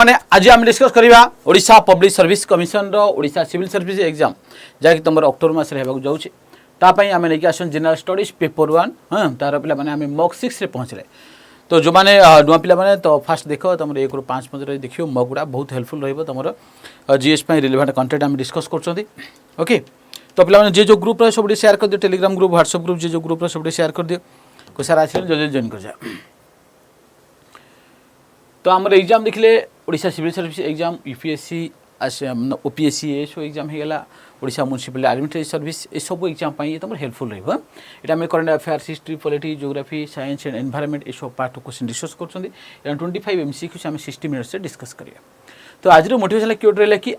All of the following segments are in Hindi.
माने आज आम डिस्कस करवा ओडिशा पब्लिक सर्विस कमिशन रो ओडिशा सिविल सर्विस एग्जाम जहाँकि तुम अक्टोबर मास जाऊँचे तापाई आम लेकिन आस जनरल स्टडीज पेपर 1 हाँ तार पे आम मॉक 6 रे पहुँचले तो जो मैंने नुआ पिला तो फास्ट देख तुम 1 ରୁ 5 मध्य देखियो मॉक गुड़ा बहुत हेल्पफुल रही तुम जीएस रिलेवेंट कंटेंट आम डिस्कस कर ओके तो पे जे जो ग्रुप सब शेयर कर दियो टेलीग्राम ग्रुप व्हाट्सएप ग्रुप जे जो ग्रुप सब शेयर कर दियो कोई सारा आस जल्दी जॉइन कर जाए। तो आम एग्जाम देखले Odisha civil service exam UPSC OPSC एसो एग्जाम होगा ओडिशा म्युनिसिपल एडमिनिस्ट्रेटिव सर्विस ये सब एग्जाम तुम हेल्पफुल रहा है आम current affairs history polity geography science and environment ये सब पार्ट क्वेश्चन डिस्कस कर 25 एमसीक्यू आम 60 मिनट्स डिस्कस करिया। तो आज मोटिवेशन क्यों रहा कि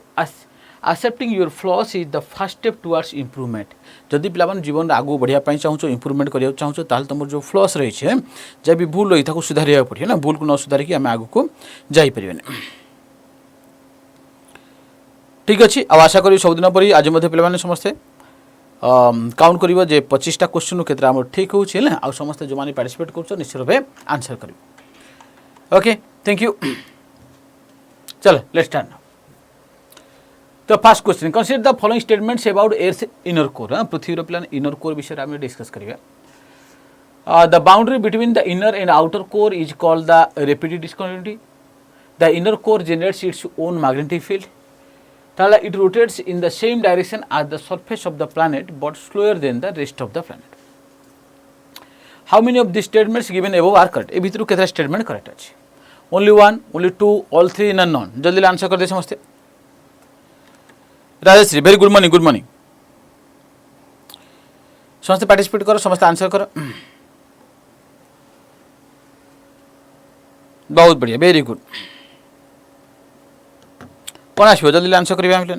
accepting your floss is the first step towards improvement जदि पे जीवन आगू बढ़िया चाहूँ इम्प्रूवमेंट करने चाहूँ ताल तुम जो फ्लॉस रही है जब भी भूल रही था सुधार पड़े ना भूल को न सुधारिक आम आग को जापर ठीक अच्छे आशा करी सबुदिन पर आज पे समस्ते काउंट कर 25टा क्वेश्चन के ठीक हो समस्त जो मैंने पार्टिसिपेट कर निश्चित भाव आंसर कर ओके थैंक यू। चलो लेट्स स्टार्ट नाउ। तो first question consider the following statements about earth inner core पृथ्वी प्लान इनर कोर विषय आम डिस्कस करिया। The boundary between the inner and outer core is called the rapid discontinuity. The inner core generates its own magnetic field. It rotates in the same direction as the surface of the planet but slower than the rest of the planet. How many of these statements given above are correct? ए भितर केतरा स्टेटमेंट करेक्ट अछि? Only one, only two, all three, none. जल्दी आंसर कर दे समझते। राजश्री वेरी गुड मॉर्निंग समस्त पार्टिसिपेट करो समस्त आंसर करो बहुत बढ़िया वेरी गुड कौन आसो जल्दी आंसर करेंगे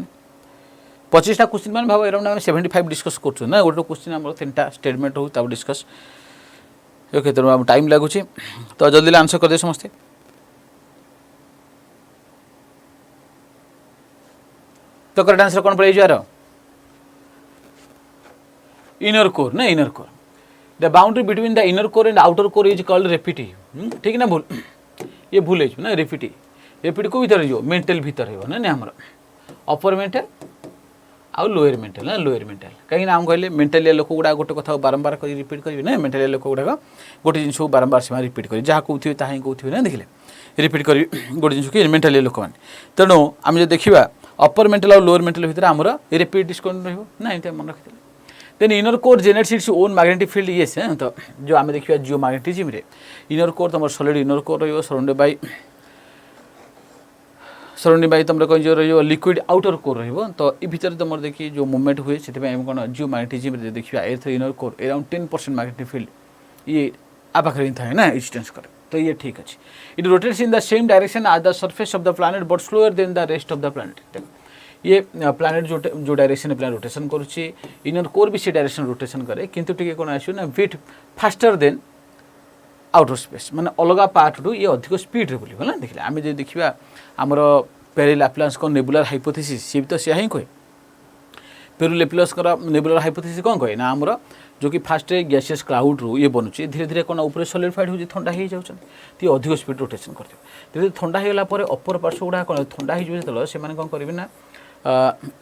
25टा क्वेश्चन मैंने भाव अराउंड 75 डिस्कस कर ना गोटे क्वेश्चन आम 3टा स्टेटमेंट हो तब डिस्कस ओके तेनाली टाइम लगुच तो जल्दी आंसर कर दे समस्ते। तो करेक्ट आंसर कौन पड़े यार इनर कोर ना inner core the boundary between the inner core and outer core is called रेपिटी ठीक ना भूल ये भूल ना रेपिटी रेपिड को भीतर जो मेंटल भीतर हो ना आम अपर मेंटल आउ लोअर मेंटल ना लोअर मेंटल कहीं आम कहले मेंटल लोक गुड़ा गोटे कथा बारंबार कर रिपीट करेंगे ना मेंटल लोक गुड़ाक गोटे जिन बारंबार से रिपीट करेंगे जहाँ कहते ताही कहते ना देखिले रिपीट कर गोटे जिन कि मेंटल लोक मैंने तेणु आम जो देखा अपर मेंटल और लोअर मेंटल भीतर आमर रिपीट डिस्काउंट रहा ये मन रखी then inner core generates its own magnetic field yes तो जो आम देखा जियो मैग्नेटिज्म रे इनर कोर तुम सॉलिड इनर कोर रही सराउंडिंग बाई तुम कहीं जो लिक्विड आउटर कोर रही तो ये भितर तुम देखिए जो मूवमेंट हुए से कौन जियो मैग्नेटिज्म देखिए earth inner core around 10% magnetic field ये आपाखे था ना एक्सटेंस करे तो ये ठीक अच्छे it rotates in the same direction as the surface of the planet but slower than the rest of the planet ये प्लैनेट जो डायरेक्शन प्लैनेट रोटेशन करुच्ची इनर कोर भी से डायरेक्शन रोटेशन करे किंतु टिके कौन आसो ना bit faster then outer space माने अलग पार्ट टू ये अधिक स्पीड रे बुलिबो ना देखले आमे जे देखिबा हमर पेरी लैप्लास को नेबुलर हाइपोथेसिस सी तो से ही कहे पेरू लैप्लास को नेबुलर हाइपोथेसिस कौन कहे ना हमर जो कि फास्ट गैसियस क्लाउड रू ये बनुची धीरे धीरे कौन ऊपर सॉलिडिफाइड हो ठंडा हो जाउछन ती अधिक स्पीड रोटेशन करते धीरे ठंडा हो गला पर अपर पार्श्व गुडा कौन ठंडा हो जो से माने कौन करिवे ना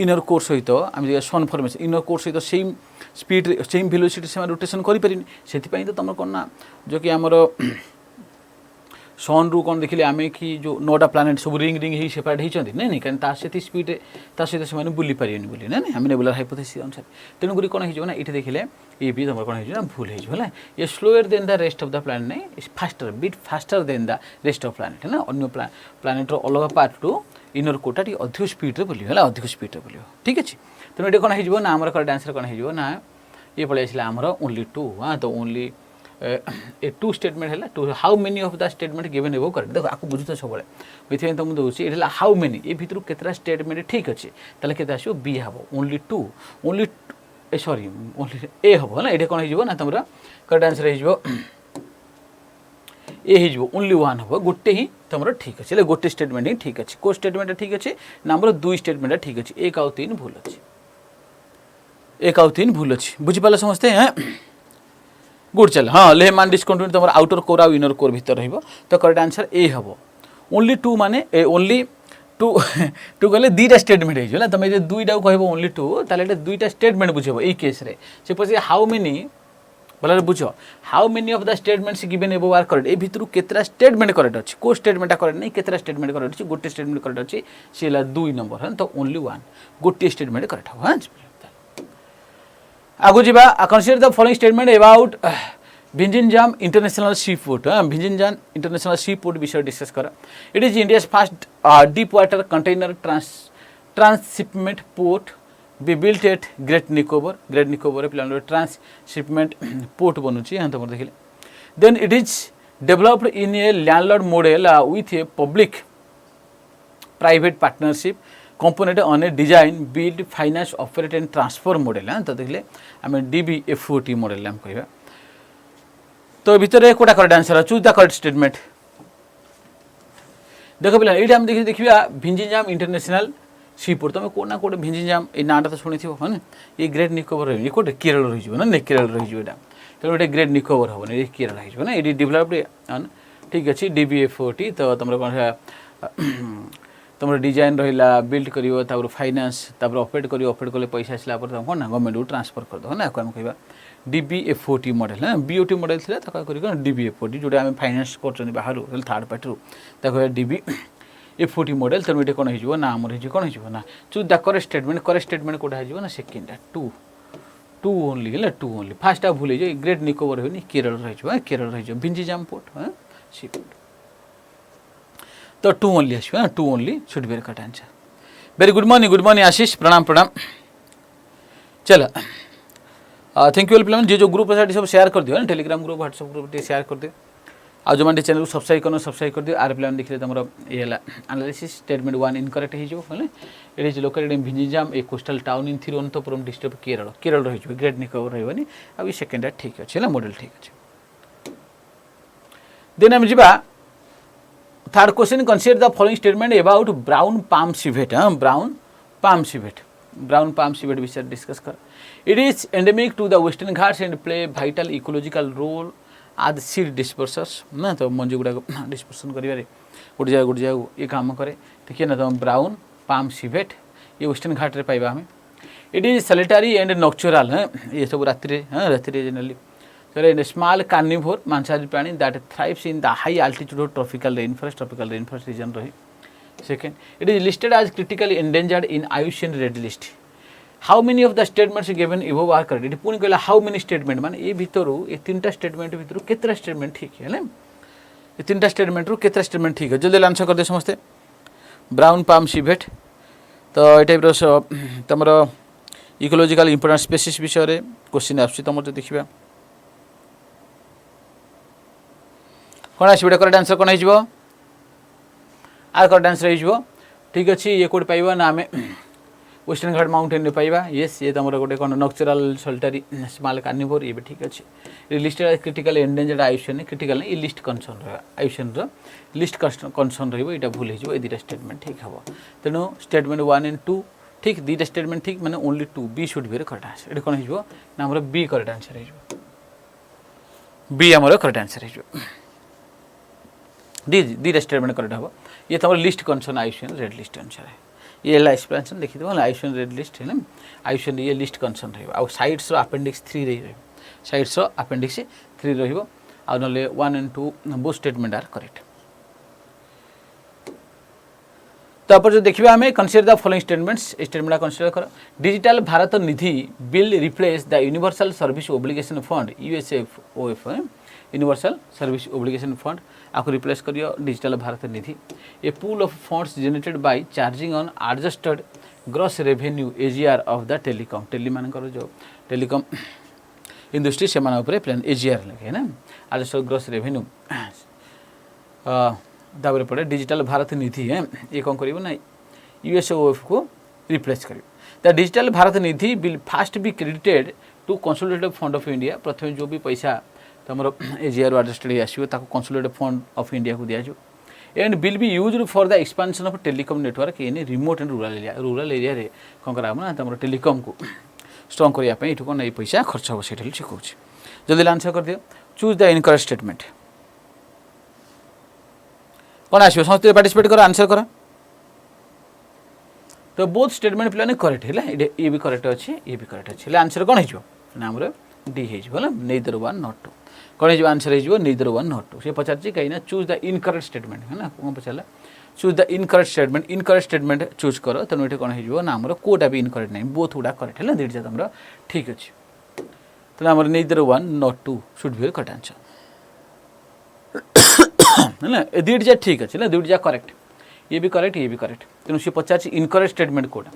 इनर कोर सहित आम सन फॉर्मेशन इनर कोर सहित सेम स्पीड सेम वेलोसिटी से रोटेशन करें से तो तुम कौन ना जो कि आमर सन रु कौन देखिले आमे कि जो 9टा प्लैनेट सब रिंग रिंग ही सेपरेट होती नहीं कहीं ताकि स्पीड सहित से बुली पारे बोली ना आम नेबुलर हाइपोथेसिस अनुसार तेणुक कौन हो ना ये देखिले ये भी तुम कौन हो भूल हो ये slower than the rest of the planet नहीं faster bit faster than the rest of planet है ना अन्य प्लैनेट अलग पार्ट टू इनर कोटा टी अधिक स्पीड बुलियो अधिक स्पीड बुलियो ठीक अच्छे तेणु ये कौन हो ना आमर करेक्ट आंसर कौन हो ना ये पड़े आसला आमर ओनली 2 हाँ तो ओनली ए 2 स्टेटमेंट है टू how many of the statement given above correct देखो आपको बुझुत सब ये तुम दूसरी ये हाउ मेनी ये भितर केतरा स्टेटमेंट ठीक अच्छे ताले केते आसो बी हम ओनली 2 ओनली सॉरी ओनली ए हम ना ये कौन हो ना तुम करेक्ट आंसर हो ये हो ओनली 1 हम गोटे ही तुम ठीक अच्छे गोटे स्टेटमेंट ही ठीक अच्छे को स्टेटमेंट ठीक अच्छे ना आमर 2 स्टेटमेंट ठीक अच्छे 1 और 3 भूल अच्छे 1 और 3 भूल अच्छे बुझीपाल समझते हैं गुड चल हाँ लेह मान डिस्कंटिन्यूटी तुम आउटर कोर आ इनर कोर भीतर रहिबो तो करेक्ट आंसर ए हम ओनली टू माने ओनली टू टू कहले दुईटा स्टेटमेंट है तुम ये दुईटा कह ओनली टू ताले दुईटा स्टेटमेंट बुझेब ये केस रे से पचे हाउ मेनी भल बुझ how many of the statements given above are correct ए भितर केतरा स्टेटमेंट करेक्ट अच्छी को स्टेटमेंट करेक्ट नहीं केतरा स्टेटमेंट करेक्ट अच्छी गोटे स्टेटमेंट करेक्ट अच्छी सी है 2 नंबर है तो ओनली 1 गोटे स्टेटमेंट करेक्ट हम हाँ आगु जा consider the following statement about Vizhinjam international sea port Vizhinjam international sea port विषय डिस्कस कर it is India's first deep water container transshipment port be built at Great Nicobar पे ट्रांसशिपमेंट पोर्ट बनुची हाँ तुम देखिले then it is developed in a landlord model with a public private partnership component on a design build finance operate and transfer model हाँ तो देखिले आम DBFOT मॉडल आम कह तो भितर कोटा correct answer choose the correct statement देख पे ये आम देखिए भिंजिंजाम इंटरनेशनल सी पोर्ट तुम कोना कोटे भिंजिंजाम ये नाटा तो शुणी थो है ये ग्रेट निकोबर ये कोटे केरल रही ना केरल रही तेणु गोटे ग्रेट निकोबर हम ये केरल हो ये डेभलप्ड ठीक अच्छे DBFOT तो तुम कौन तुम डिजाइन रहा बिल्ड कर फाइनान्स ऑपरेट कले पैसा आसला तुम कौन गवर्नमेंट को ट्रांसफर कर दो ना आम कह DBFOT मॉडल है BOT मॉडल थी DBFOT जोटा आम फाइनान्स कर बाहर थर्ड पार्टी DBFOT मॉडल तेणु ये कौन हो ना आमर कौन हो चूज द करेक्ट स्टेटमेंट कौटा हो सेकेंड टू ओनली है टू ओनली फास्ट भूल ग्रेट निकोबर हो केरल रही केरल रही भिंजिंजाम पोर्ट हाँ सी पोर्ट तो two only as two only should be correct answer very good morning Ashish प्रणाम चलो थैंक यू पे जो ग्रुप सब शेयर कर दियो Telegram group WhatsApp group share कर दियो आज जो मैंने चैनल को सब्सक्राइब कर दियो आर पे देखिए तुम ये एनालिसिस स्टेटमेंट 1 इनकरेक्ट हो it is located in Vizhinjam a coastal town in Thiruvananthapuram district Kerala रही ग्रेट निकोबर रही अब सेकेंड ठीक अच्छे मॉडल ठीक अच्छे देन आम जा third question consider the following statement about brown palm civet brown palm civet विषय डिस्कस कर it is endemic to the western Ghats and play vital ecological role as seed dispersers ना तो मंजू गुड़ा डिस्पर्सन कर गोटे जगह ये काम करे ठीक है ना तो ब्राउन पाम सिवेट ये वेस्टर्न घाट रे पाइबा हमें इट इज सैलिटरी एंड नॉक्चुरल है ये सब राति जनरली so small carnivore मांसाहारी प्राणी that thrives in the high altitude tropical rainforest region रही second it is listed as critically endangered in IUCN red list how many of the statements given above are correct पुणी कहला how many statement मान ये भितर ये तीनटा स्टेटमेंट भितर केतरा स्टेटमेंट ठीक है ये तीनटा स्टेटमेंट रू केतरा स्टेटमेंट ठीक है जल्दी आंसर कर दे समस्ते ब्राउन पाम सिवेट तो ये टाइप तुम इकोलॉजिकल इंपोर्टेंट स्पेसीज विषय क्वेश्चन आस तुम देखा कौन आसो करेक्ट आंसर कौन हो आर करेक्ट आंसर हो ठीक अच्छे ये कौट पाइबा ना आम वेस्टर्न घाट माउंटेन रे पाइबा येस ये तुम गोटे कौन नॉक्चुरल सॉलिटरी स्मॉल कार्निवोर ये भी ठीक अच्छे लिस्टेड क्रिटिकल एंडेंजर्ड आयुषन क्रिटिकल ये लिस्ट कंसर्न रहा आयुषन लिस्ट कंसर्न रहा भूल हो दुटा स्टेटमेंट ठीक हम तेणु स्टेटमेंट 1 and 2 ठीक दुटा स्टेटमेंट ठीक मैंने only 2 B should be correct answer ये कौन हो ना आम बी करेक्ट आंसर बी आमर करेक्ट आंसर हो दुटा स्टेटमेंट करेक्ट हम ये तुम list concern IUCN red list अनुसार ये एक्सप्लेनेशन देखी आयुषन रेड लिस्ट है आयुषन ये लिस्ट कंसर्न रहा साइड्स अपेंडिक्स 3 रही साइड्स अपेंडिक्स 3 रही ना 1 and 2 both statement are correct तापर जो देखिए आम consider the following statement consider कर digital Bharat Nidhi will replace the universal service obligation fund USOF universal service obligation fund आपको रिप्लेस करियो digital Bharat Nidhi a pool of funds generated by charging on adjusted gross revenue AGR of the telecom टेलीमानकर जो टेलीकॉम इंडस्ट्री से प्लान AGR लगे ना एडजस्टेड ग्रॉस रेवेन्यू तापर पड़े डिजिटल भारत निधि है ये कौन कर ना USOF को रिप्लेस कर the digital Bharat Nidhi will first be credited to consolidated fund of India प्रथम जो भी पैसा तुम AGR एडजस्टेड आसो कंसोलिडेटेड फंड ऑफ इंडिया को दिया and will be used for the expansion of telecom network in remote and rural area रे कौन कराना तुम टेलीकॉम को स्ट्रंग करने ये कौन ये पैसा खर्च हम से कहूँ जल्दी आंसर कर दियो चूज द इनकरेक्ट स्टेटमेंट कौन आसो समस्त पार्टिसिपेट कर आंसर कर तो बोथ स्टेटमेंट पे करेक्ट है ये भी करेक्ट अच्छे ये भी करेक्ट अच्छे आंसर कौन हो डी हो नेदर वन नॉट टू कौन हो आंसर हो नेदर वन नॉट टू से पचार कहीं चूज द इनकरेक्ट स्टेटमेंट है ना कौन पचारा choose the incorrect statement choose कर तेणु ये कौन हो कोटा भी इनकरेक्ट नहीं बोथ गुड़ा करेक्ट है दुईटा तुम ठीक अच्छे तेनाली neither one not two should be correct answer है ना दुईटा ठीक अच्छे दुईटा करेक्ट ये भी करेक्ट तेणु सी पचार इनकरेक्ट स्टेटमेंट कोटा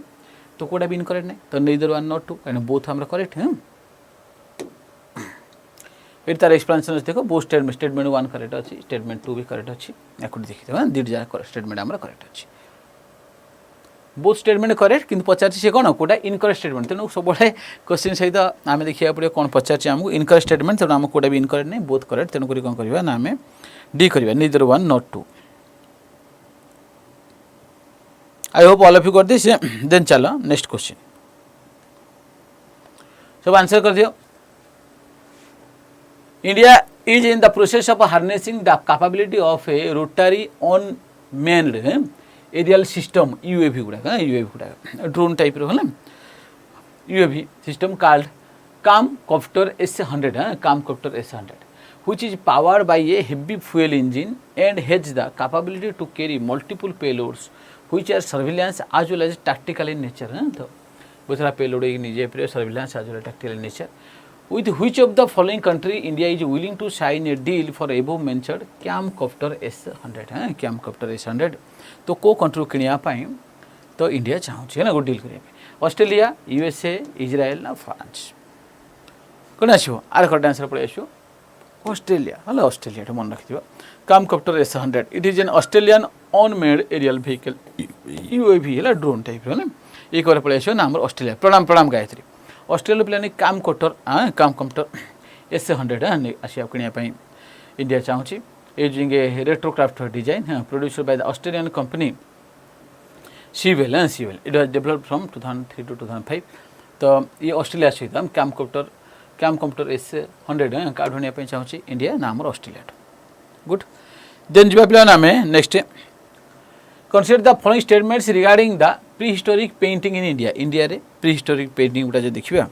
तो कोटा भी इनकरेक्ट नहीं तो नेदर वन नॉट टू कहीं बोथ हमारा करेक्ट है ये तार एक्सप्लेनेशन देखो बहुत स्टेटमेंट वन करेक्ट अच्छी स्टेटमेंट टू भी करेक्ट अच्छी या देखिए दुईटा स्टेटमेंट आम करेक्ट अच्छी बहुत स्टेटमेंट करेक्ट कि पचार से कौन कोटा इनकरेक्ट स्टेटमेंट तेणु सब क्वेश्चन सहित आम देखा पड़े कौन पचार आमको इनकरेक्ट स्टेटमेंट तेणु आम कोटा भी इनकरेक्ट नहीं बहुत करेक्ट तेणुक कौन करवा ना आम डी करवा neither one not two I hope all of you कर दिस देन चलो नेक्स्ट क्वेश्चन सब आंसर कर दियो India is in the process of harnessing the capability of a rotary unmanned aerial system UAV गुड़ा drone type रो है ना UAV system called Camcopter S100 Camcopter S100 which is powered by a heavy fuel engine and has the capability to carry multiple payloads which are surveillance as well as tactical in nature तो बहुत सारा payload एक निजे पर surveillance as well as tactical in nature with which of the following country India is willing to sign a deal for above mentioned Camcopter S100 Camcopter S100 तो को कंट्री किनिया पाई तो इंडिया चाहूँ है ना गोटे डील करिया ऑस्ट्रेलिया USA इजराइल ना फ्रांस कौन आसो आर करेक्ट आंसर पड़े आसो ऑस्ट्रेलिया हला ऑस्ट्रेलिया मन रखिथिबा Camcopter S100 it is an Australian unmanned aerial vehicle UAV हला ड्रोन टाइप है ना ये करे पड़े आसो ना हमर ऑस्ट्रेलिया प्रणाम गायत्री ऑस्ट्रेलिया प्लान Camcopter S100 आसिया किनिया इंडिया चाहूँ using a rotorcraft design producer by the Australian company Schiebel it was developed from 2003 to 2005 तो ये ऑस्ट्रेलिया सहित Camcopter S100 कार्ड होने चाहूँ इंडिया ना आमर ऑस्ट्रेलिया गुड देन जी प्लान आम next consider the following statements regarding the prehistoric painting in India India रे प्रीहिस्टोरिक पेंटिंग गुटा जो देखिबा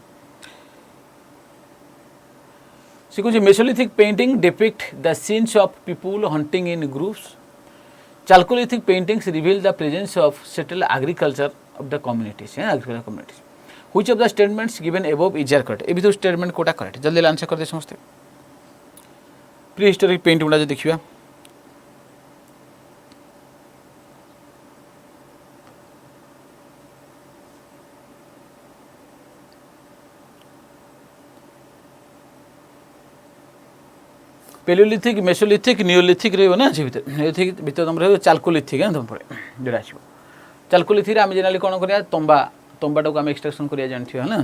से कुछ mesolithic painting depict the scenes of people hunting in groups chalcolithic paintings reveal the presence of settle agriculture of the communities agriculture communities which of the statements given above is are correct ए भी तो स्टेटमेंट कोटा करेक्ट जल्दी आंसर कर दे समझते प्रीहिस्टोरिक पेंटिंग गुटा जो देखिबा पेलियोलिथिक मेसोलिथिक नियोलिथिक रही ना से भर तुम रही चाल्कोलिथिक है तुम पड़े जोड़ा आसो चाल्कोलिथिक आम जेनाली कौन करा तंबाटा को आम एक्सट्राक्शन करा जानते हैं ना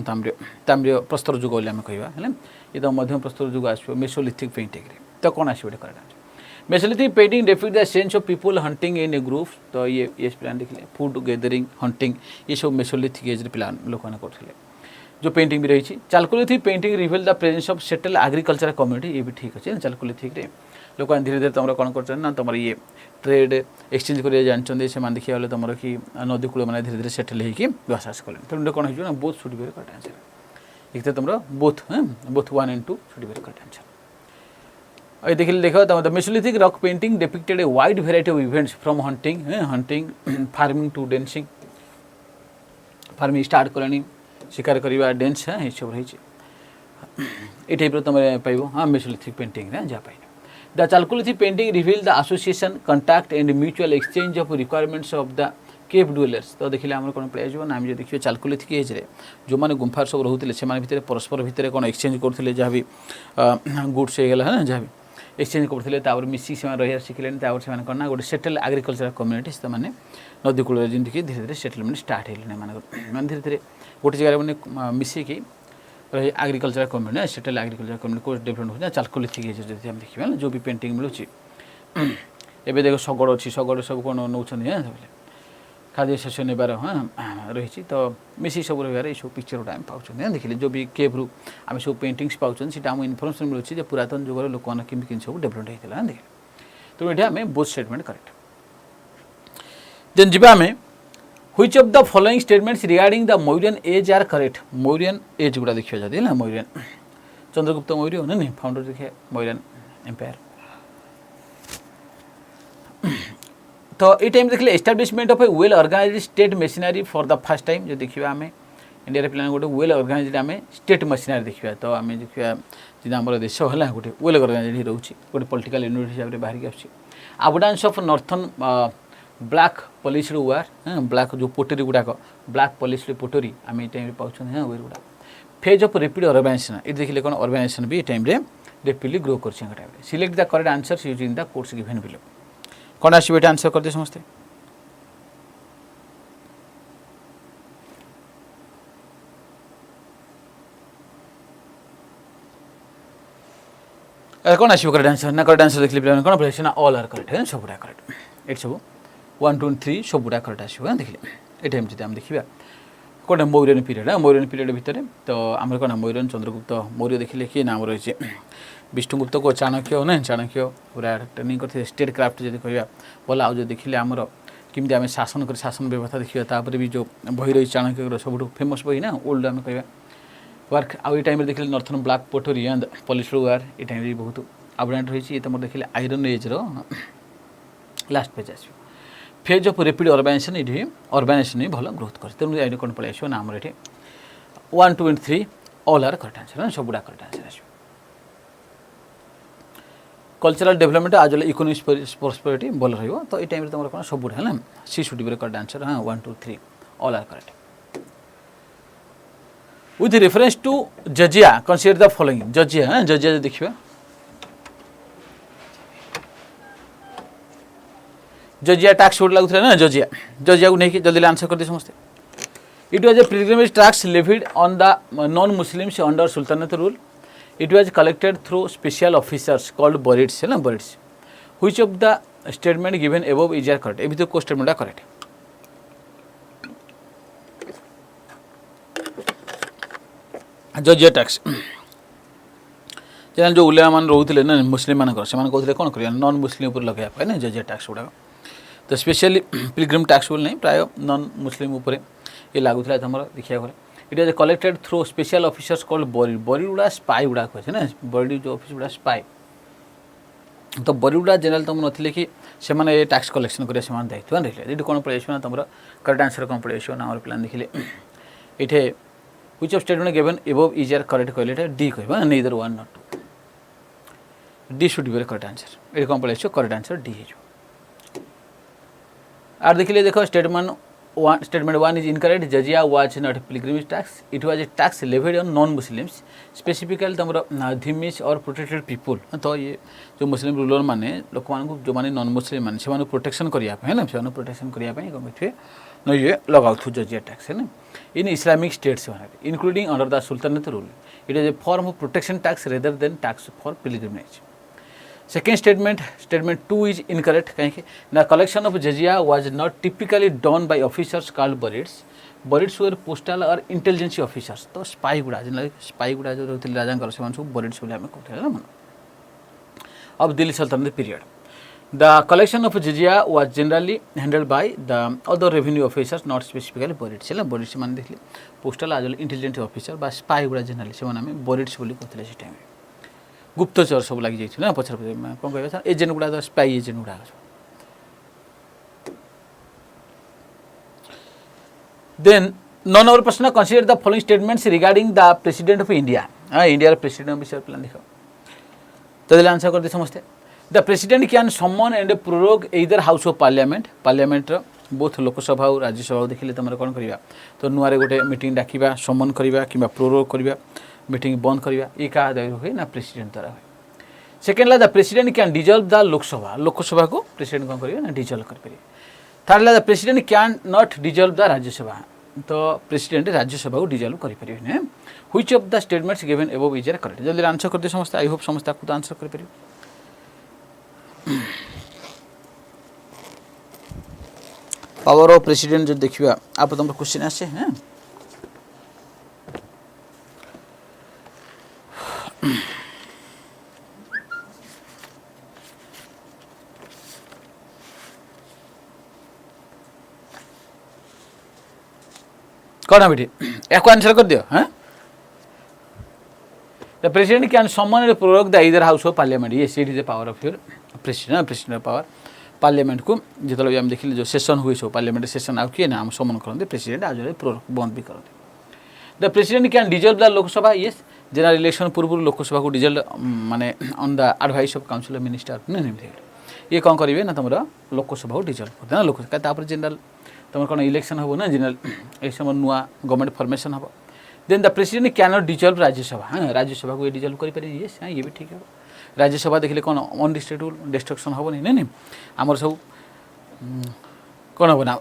ताम्र प्रस्तर जुग बोली आम कहवा है ये तो मध्यम प्रस्तर जुग आसो मेसोलिथिक पेंटिंग तो कौन आसो correct Mesolithic painting depict the sense of people hunting in A group तो ये प्लान देखिए फूड गैदरिंग हंटिंग ये सब मेसोलिथिक एज प्लान लोक मैंने करते जो पेंटिंग भी रही chalcolithic painting reveal the presence of settle agriculture community ये भी ठीक अच्छे चाल्कोलिथिक रे लोक धीरे धीरे तुम कौन कर तुम ये ट्रेड एक्सचेंज कर जानते से देखिए तुम कि नदी कूल मैंने धीरे धीरे सेटल होकर बसवास कले तेणु कौन हो both should be correct answer एक तुम both 1 and 2 should be correct answer देखिए देख the mesolithic rock painting depicted a wide variety of events from hunting farming to dancing farming start कले शिकार करवा डेन्स ये सब रही ये टाइप तुम पाइब हाँ मेसोलिथिक पेंटिंग जहाँ पाइन the Chalcolithic painting reveal the association contact and mutual exchange of requirements of the cave dwellers तो देखिए आम कौन पड़े ना आम जो देखिए चाल्कोलिथिक एज जो मैंने गुंफार सब रोते से परस्पर भितर कौन एक्सचेंज करते जहाँ भी गुड्स होगा है जहाँ भी एक्सचेंज करते मिसिक से रही शिखिले से कौन गोटे सेटल एग्रीकल्चर कम्युनिटीज तो मैंने नदी कूल जमीक धीरे धीरे सेटलमेंट स्टार्ट होने मैंने धीरे धीरे गोटे जगह मैंने मिसिकी रही agriculture community settle agriculture community को डेभलपमेंट होता है चाल्कोलिथिक एज देखिए ना जो भी पेंटिंग मिलूँ एवं देख शगड़ अच्छी शगड़ सब कौन नौ खाद्य शस्य नेबार हाँ रही तो मिसिक सब रही सब पिक्चर गोटे आम पाँच देखिए जो भी केव्रु आम सब पेंटिंग्स पाँच आम इनफर्मेशन मिलूँ पुरातन जुगर लोक सब डेभलपमेंट होता है देखिए तो ये आम बोथ स्टेटमेंट करेक्ट देन जिबा में which of the following statements regarding the Mauryan age are correct Mauryan age गुड़ा देखियो जदी ना मौर्यन चंद्रगुप्त मौर्य नहीं फाउंडर देखिए मौर्यन एम्पायर तो ये टाइम देखिए establishment of a well organised state machinery for the first time जो देखिबा हमें इंडिया रे प्लान गोटे वेल ऑर्गेनाइज्ड हमें स्टेट मशीनरी देखिबा तो हमें देखिबा जे हमर देश हला गोटे वेल ऑर्गेनाइज्ड रहउची गोटे पॉलिटिकल यूनिट हिसाब रे बाहर के आछि abundance of northern black polished war black जो पोटरी गुड़ाक ब्लैक पॉलिश्ड पोटरी आम ये टाइम पाँच हाँ वेर गुड़ा फेज ऑफ रिपीड अर्बानाइजेशन ये देखिए कौन अर्बानाइजेशन भी टाइम रेपिडली ग्रो कर time select the correct answers using the codes given below कौन आसो आंसर करते समस्ते कौन आसो करेक्ट आंसर ना करेक्ट आंसर देखिए कौन पड़े ना ऑल आर करेक्ट है सबुरा करेक्ट एट सब 1 2 3 सबुरा करेक्ट आसो देखिए ये टाइम जब देखा कौन मौर्यन पीरियड भितर तो आम कौन मौर्यन चंद्रगुप्त मौर्य देखिले किए नाम रही विष्णुगुप्त को चाणक्य ना चाणक्य पूरा ट्रेनिंग करते स्टेट क्राफ्ट जब कह भला आज देखिले आमर किमती आम शासन कर शासन व्यवस्था देखिए तापर भी जो बही रही चाणक्य सब फेमस बही ना ओल्ड आम कह वर्क आउ टाइम देखिए northern black pottery and polished ware ये टाइम भी बहुत अबडेंट रही ये तुम देखिए Iron Age last page as phase of rapid urbanisation ये अर्बानाइजेशन ही भल ग्रोथ कर तेणु ये कौन पलि आसो ना आम ये 1 2 3 ऑल आर करेक्ट आंसर सबुड़ा correct answer as cultural development as well economic prosperity भल रही तो ये टाइम तुम कौन सबुड़ा है C should be correct answer हाँ 1 2 3 all are correct with reference to jizya consider the following jizya jizya देखिए जजिया टैक्स छोड़ लागू ना जजिया को नहीं जल्दी आंसर कर दे समझते it was a pilgrimage tax levied on the non Muslims under sultanate rule it was collected through special officers called barids है ना barids which of the statement given above is are correct ए भी तो को स्टेटमेंट करेक्ट जजिया टैक्स जो उलेमा मान रोते ना मुस्लिम मान कहते कौन कर नॉन मुस्लिम उपर लगे ना जजिया टैक्स गुड़ाक तो स्पेशली पिलग्रिम टैक्स बोल नहीं प्राय नॉन मुस्लिम उपर ये लगुला तुम देखा गले it was collected through special officers called बरी बरी गुड़ा स्पाई गुड़ाक अच्छे ना बरी जो ऑफिस गुड़ा स्पाई तो बरी गुड़ा जनरल तुम नथिले कि से मैंने टैक्स कलेक्शन कर दायित्व रही ये कौन पड़े ना तुम करेक्ट आंसर कौन पड़े ना प्लान देखिले ये which of statement given above is are correct कहले डी कह neither 1 not 2 D should be correct answer ये कौन पड़े करेक्ट आंसर डी है आर देखिए देखो statement 1 is incorrect jizya was not pilgrimage tax it was a tax levied on non Muslims specifically तुम धिमिस और प्रोटेक्टेड पीपुल तो ये जो मुस्लिम रूलर मैंने लोक मान जो मैंने नॉन मुस्लिम मैंने से प्रोटेक्शन करने ना से प्रोटेक्शन करने कौन कहते न ये लगाऊ जजिया टैक्स है ना in Islamic states including under the sultanate rule it is a form of protection tax rather than tax for pilgrimage second statement 2 is incorrect कहीं the collection of jizya was not typically done by officers called barids were postal और इंटेलिजेंस ऑफिसर्स तो स्पाई गुड़ा स्पाई गुड़ा जो रहते राजा से बरिट्स बोले कहते मन of Delhi sultanate period the collection of jizya was generally handled by the other revenue officers not specifically barids है बरिट्स मान देखिए पोस्टल आज इंटेलिजेंस ऑफिसर बा स्पाई गुड़ा जनरली से बरिट्स बोली कहते से टाइम गुप्तचर सब लग जाइए ना पचर कौन कह एजेंट गुड़ा तो स्पाई एजेंट गुड़ा देन नॉन और प्रश्न consider the following statements regarding the president of India India president विषय प्लान देख तो आंसर करते समझते the president can summon and prorogue इधर house of parliament both Lok Sabha और राज्यसभा देखिले तुम कौन करवा तो नुआ गोटे मीटिंग डाकिबा समन करवा कि प्रोरोग करवा मीटिंग बंद करवा ये क्या दायित्व हुए ना प्रेसिडेंट द्वारा हुए second the president can dissolve the Lok Sabha को प्रेसिडेंट कौन करेंगे ना डिजल्व कर third the president can not dissolve the Rajya Sabha तो प्रेसिडेंट राज्यसभा को डिजल्व करें which of the statements given above is are correct जल्दी आंसर करते समझते आई होप समझते आपको तो आंसर करें पावर ऑफ प्रेसिडेंट जो देखिए आप तुम क्वेश्चन आसे हैं कौन बेटे या आंसर कर दियो हाँ the president can summon and prorogue the either house of parliament ये it is the power of your president president power parliament को जितने भी आम देखिले जो सेशन हुए सब पार्लियामेंट सेशन आउ किए ना आम समन करते प्रेसिडेंट आज प्रोरोग बंद भी करते the president can dissolve the Lok Sabha yes general election पूर्व लोकसभा को डिजल्व माने on the advice of council of minister नहीं ये कौन करेंगे ना तुम लोकसभा को डिजल्व करते ना लोकसभा जनरल तुम कौन इलेक्शन हम ना जनरल एक समय नुआ गवर्नमेंट फॉर्मेशन हम then the president can not dissolve Rajya Sabha हाँ राज्यसभा को ये डिजल्व करें येस हाँ ये भी ठीक है राज्यसभा देखिले कौन अनडिस्ट्रिब्यूटेड डिस्ट्रक्शन हम नहीं आमर सब कौन हम ना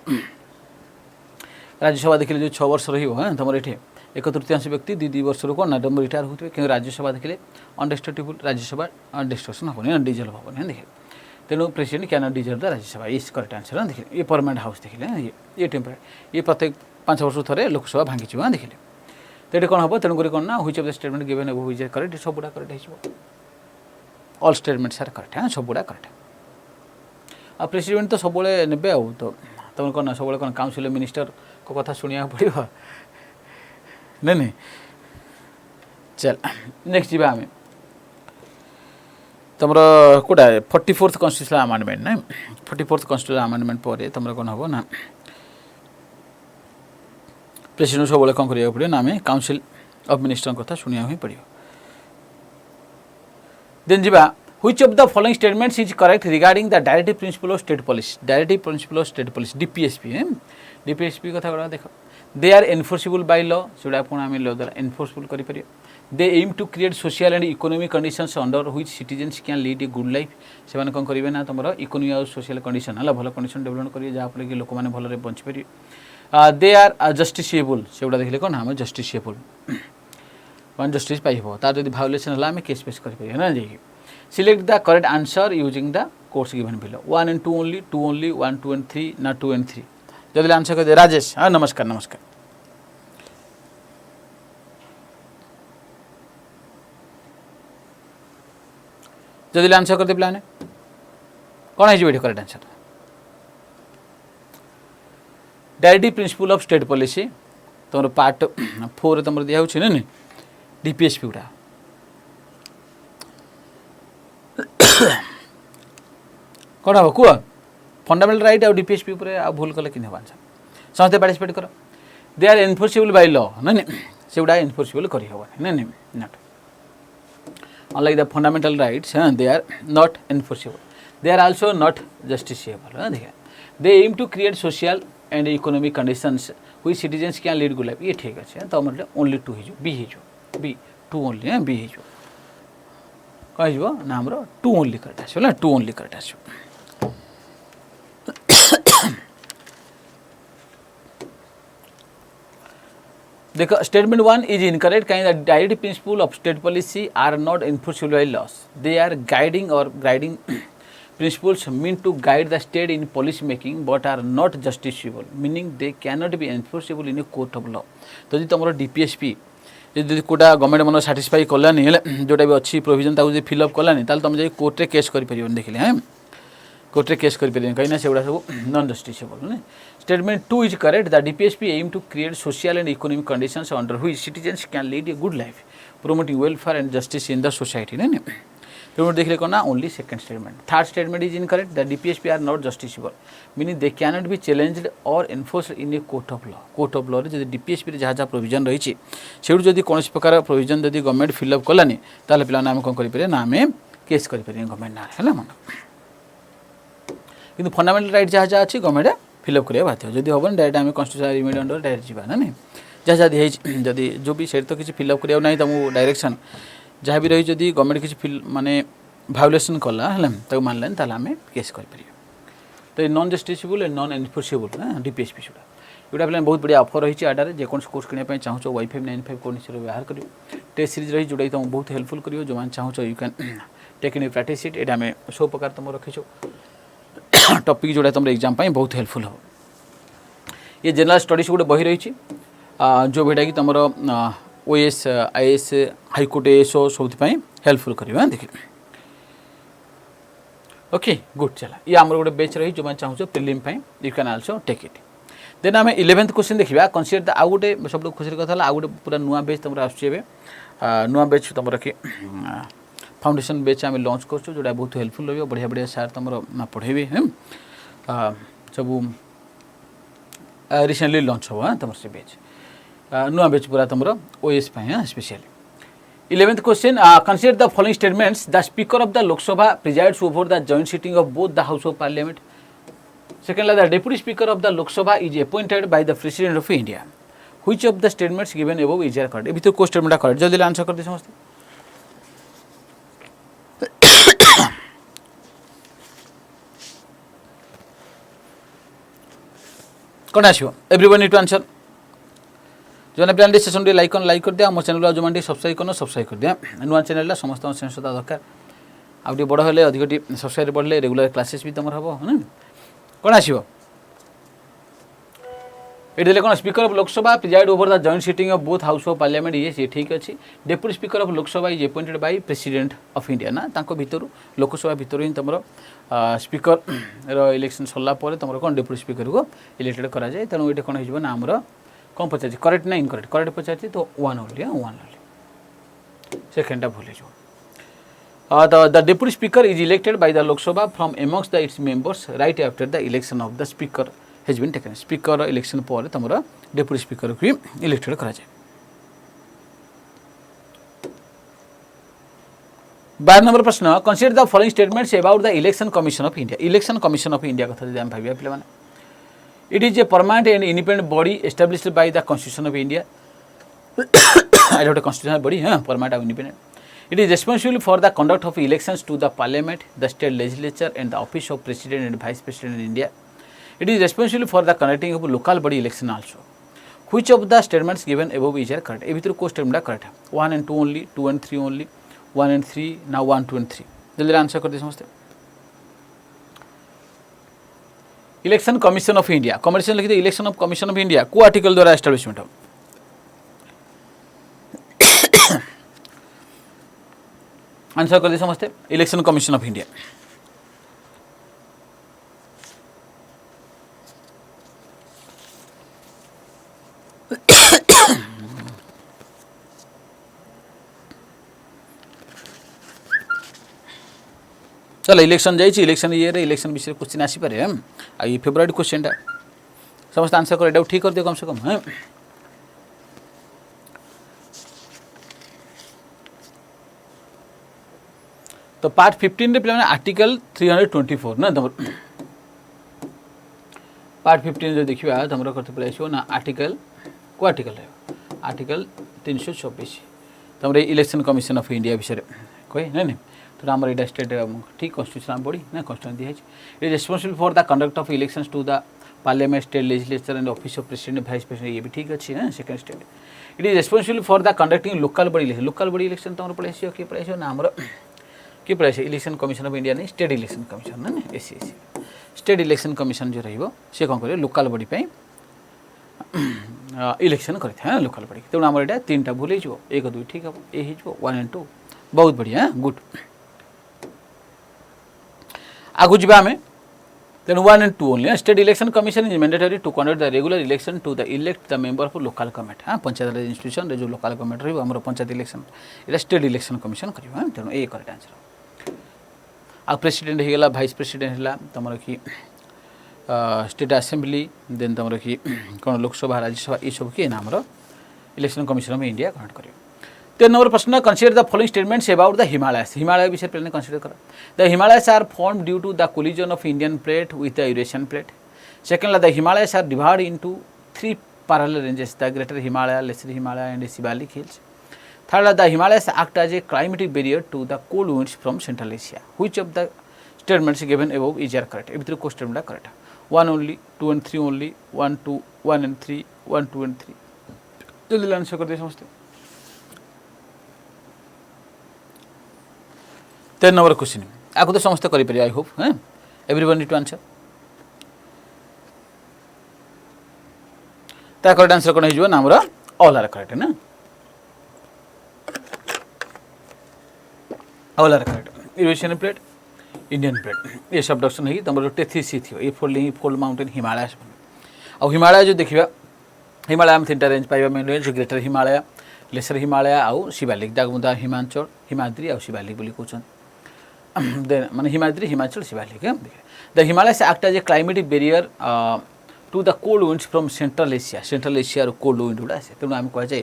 राज्यसभा देखिले जो 6 वर्ष रही हाँ तुम ये एक तृतीयांश व्यक्ति 2 वर्ष कौन ना तुम रिटायर होते कि राज्यसभा देखिले अनडिस्ट्रिब्यूटेड राज्यसभा डिस्ट्रक्शन हम नहीं डिजल्व हम नहीं देखिए तेणु president can not dissolve the Rajya Sabha is correct answer हाँ देखिए ये परमानेंट हाउस देखिले ये टेम्परेरी ये प्रत्येक 5 वर्ष थे लोकसभा भांगी हाँ देखिले तो ये कौन हम तेणुक कौन ना which of the statement given above is correct सबुड़ा करेक्ट हो ऑल स्टेटमेंट्स आर करेक्ट हाँ सबुड़ा करेक्ट आ प्रेसिडेंट तो सब ने आउ तो तुम कौन सब कौन काउंसिल मिनिस्टर को कथा शुणा पड़ो नहीं चल नेक्स्ट जी आम तुम कौटा 44th कन्स्टिट्यूशनल अमेंडमेंट ना 44th कन्स्टिट्यूशनल अमेंडमेंट पर तुम कौन हम ना प्रेसिडेंट सब कौन करा पड़ो ना आम काउंसिल ऑफ मिनिस्टर कथा शुणा पड़ो देन जी which of the following statements is correct regarding the directive principle of state policy directive principle of state policy DPSP DPSP कथा गुड़ा देख they are enforceable by law सेटा पुणी आम लॉ द्वारा एनफोर्सेबल करें they aim to create social and economic conditions under which citizens can lead a good life से कौन करेंगे ना तुम इकोनॉमी और सोशल कंडीशन है भल कंडीशन डेवलप करेंगे जहाँफल कि लोक मैंने भल बंची पारे दे आर जस्टिसेबल से गुड़ा देखिले कौन आम जस्टिसेबल वन जस्टिस पाइब तार जब भायोलेसन है आम केस पेश करें ना जाइए select the correct answer using the codes given below 1 and 2 only 2 only 1 2 and 3 ना 2 and 3 जल्दी आंसर कर दे राजेश हाँ नमस्कार नमस्कार जल्दी आंसर कर दे प्लान कौन है correct answer directive principle of state policy तुम पार्ट 4 तुम दिखाई ना डीपीएसपी गुड़ा कौन हम कह फंडामेंटल राइट आउ डीपीएसपी आ भूल कले कि आंसर समस्त पार्टिसिपेट कर they are enforceable by law नहीं से गुड़ा एनफोर्सेबल कर नहीं not unlike the fundamental rights they are not enforceable they are also not justiciable देखिए they aim to create social and economic conditions which citizens can lead good life ये ठीक अच्छे तो only 2 B B 2 only B हो ना आमर 2 ओनली करेक्ट आसो ना 2 ओनली करेक्ट आसो देख स्टेटमेंट 1 इज इनकरेक्ट कहीं the directive principle of state policy are not enforceable by laws they are guiding और guiding principles meant to guide the state in policy making but are not justiciable meaning they can not be enforceable in a court of law तो तुम डीपीएसपी जी कोटा गवर्नमेंट मन साटिस्फाई कलानी जोटा भी अच्छी प्रोविजन ताकू फिलअप कलानी तुम जाए कोर्टे केस कर देखिले हाँ कोर्टे केस कर कहीं से गुड़ा सब नॉन जस्टिसेबल ना statement 2 is correct the DPSP aim to create social and economic conditions under which citizens can lead a good life promoting welfare and justice in the society नहीं तो देखिए कौन ना only second statement third statement is incorrect the DPSP are not justiciable meaning they can not be challenged और enforced in a court of law जो डीपीएसपी जहाँ जहाँ प्रोविजन रही से जब कौन प्रकार प्रोविजन जब गवर्नमेंट फिलअप कलानी ताल पे कौन करें ना आम केस करें गवर्नमेंट ना है मन कि फंडामेंटल राइट जहाँ जहाँ अच्छी गवर्नमेंट फिलअप करा बाध्य जब हम डायरेक्ट आम कन्स्टिट्यूशनल रिमेडी अंडर डायरेक्ट जाना ना जहाँ जहाँ दिखाई जदि जो भी से तो किसी फिलअप करा ना तुमको डायरेक्शन जहाँ भी रही जदि गवर्नमेंट किसी माने भायोलेसन कला है मानलानी ताल आम केस कर तो ये non justiciable and non enforceable हाँ डीपीएसपी सुधा जोटा पे बहुत बढ़िया ऑफर रही है आडारे जेकोसी कोर्स किनाई चाहो वाईफाई 95 कोड से व्यवहार कर टेस्ट सीरीज रही जोटा तुमको बहुत हेल्पफुल कर जो मैंने चाहो you can take in practice sheet ये आम सब प्रकार तुम रखीच टॉपिक जोड़ा तुम एग्जाम बहुत हेल्पफुल हो ये जनरल स्टडीज गोटे बही रही जो बेटा कि तुम ओएस आईएएस हाईकोर्ट एएसओ सब हेल्पफुल कर देखिए ओके गुड चला ये आम गोटे बेच रही जो मैं चाहूँ prelim you can also take it then आम 11th क्वेश्चन देखा कनसीडर द आउ गोटे सब खुशी कथा आउ गोटे पूरा नुआ बेच तुम आसुचे नुआ बेच तुम कि फाउंडेशन बेच आम लॉन्च कर जोटा बहुत हेल्पफुल रही बढ़िया बढ़िया सार तुम पढ़ेबे सब रिसेंटली लॉन्च हो तुम से बेच नुआ बेच पूरा तुम OS specially 11th question consider the following statements the speaker of the Lok Sabha presides over the joint sitting of both the house of parliament. Second, the deputy speaker of the Lok Sabha is appointed by the president of India. Which of the statements given above is correct? अभी तो कोई स्टेटमेंट करेक्ट जल्दी आंसर कर दे समझते कौन आसियो एवरीवन नीड टू आंसर जो प्लान सेशन लाइक कर दिया मो चैनल जो मैंने सब्सक्राइब कर दिया नुआ चैनल समस्त सेंसता दरकार आउ बड़ हेल्ले अधिक सब्सक्राइब बढ़ले रेगुलर क्लासेस भी तुम हम कौन आसो ये कौन speaker of Lok Sabha preside over the joint sitting of both house of parliament ये ठीक अच्छी deputy speaker of Lok Sabha is appointed by president of India ना भितर लोकसभा भितर ही तुम स्पीकर इलेक्शन सरला तुम कौन डेप्यूटी स्पीकर को इलेक्टेड कराए तेणु ये कौन हो आमर कौन पचार करेक्ट ना इनकरेक्ट करेक्ट पचार तो वन ओनली सेकेंडा भूल the deputy speaker is elected by the Lok Sabha from amongst the its members right after the election of the speaker has been taken speaker election पर तुम डेप्यूटी स्पीकर को इलेक्टेड कराए 12 नंबर प्रश्न consider the following statements about the election commission of India election commission of India कथा जब भाविया पे It is a permanent and independent body established by the Constitution of India. I have a constitutional body, permanent and independent. It is responsible for the conduct of elections to the Parliament, the state legislature, and the office of President and Vice President in India. It is responsible for the conducting of local body election also. Which of the statements given above is correct? ये भीतर को statement correct है 1 and 2 only, 2 and 3 only, 1 and 3, now 1, 2 and 3. जल्दी आंसर कर दे समझते election commission of India commission लिखिए election of commission of India को आर्टिकल द्वारा एस्टाब्लिशमेंट हो आंसर कर दे समझते इलेक्शन कमिशन ऑफ इंडिया चल इलेक्शन जाइए इलेक्शन ये इलेक्शन विषय क्वेश्चन आसीपे आई फेवरेट क्वेश्चन टा समस्त आंसर कर ठीक कर दियो कम से कम तो पार्ट 15 रे पे आर्टिकल 324 ना तुम पार्ट 15 जो देखिए तुम करते पे आसो ना आर्टिकल को आर्टिकल आर्टिकल 324 तुम इलेक्शन कमिशन ऑफ इंडिया विषय कहे नहीं तो आम यहाँ स्टेट ठीक कन्स्टिट्यूशन बॉडी ना कन्स्टिट्यूशन दिखाई it is responsible for the conduct of elections to the parliament state legislature and office of president vice president ये भी ठीक अच्छी है second state it is responsible for the conducting local body election तुम पढ़े किए पढ़े ना आम किए पढ़े इलेक्शन कमिशन ऑफ इंडिया नहीं स्टेट इलेक्शन कमिशन ना एस स्टेट इलेक्शन कमिशन जो रे कौन कर लोकल बॉडी इलेक्शन करें लोकल बॉडी तेणु आम यहाँ 3टा भूल हो 1 2 ठीक हम ये 1 and 2 बहुत बढ़िया गुड आगु जा आम तेणु 1 and 2 only state election commission is mandatory to conduct the regular election to the elect the member of local government panchayat Raj institution जो लोकल गवर्नमेंट रही पंचायत इलेक्शन ये स्टेट इलेक्शन कमिशन कर तेणु ये करेक्ट आंसर आ प्रेसिडेंट होगा भाइस प्रेसिडेंट है तुम कि स्टेट असेंबली देन तुम कि कौन लोकसभा राज्यसभा ये सब किए ना आम election commission of India conduct कर 3 नंबर प्रश्न consider the following statements about the Himalayas Himalaya विषय पे कंसीडर कर the Himalayas are formed due to the collision of Indian plate with the Eurasian plate second the Himalayas are divided into 3 parallel ranges the greater Himalaya lesser Himalaya and Shivalik hills third the Himalayas act as a climatic barrier to the cold winds from central Asia which of the statements given above is correct ए भीतर को statement correct 1 only 2 and 3 only 1 2 1 and 3 1 2 and 3 जल्दी आंसर कर दे समझते 3 नंबर क्वेश्चन आपको तो समस्त करें आई होप है एवरीवन नीड टू आंसर ता करेक्ट आंसर कौन हो ना ऑल आर करेक्ट ना all are correct Eurasian plate Indian plate ये सबडक्शन है तुम टेथी सी थी ये फोल्ड माउंटेन हिमालय आ हिमालय जो देखिबा हिमालय हम तीनटा रेंज पाइबा main range greater Himalaya lesser Himalaya आउ शिवालिक दागमुदा हिमाचल हिमाद्री आउ शिवालिक बोली कहउछन देन माने Himadri Himachal Shivalik the Himalayas act as a climatic barrier to the cold winds from central Asia रो कोल्ड विंड गुड़ा से तेणु आम कह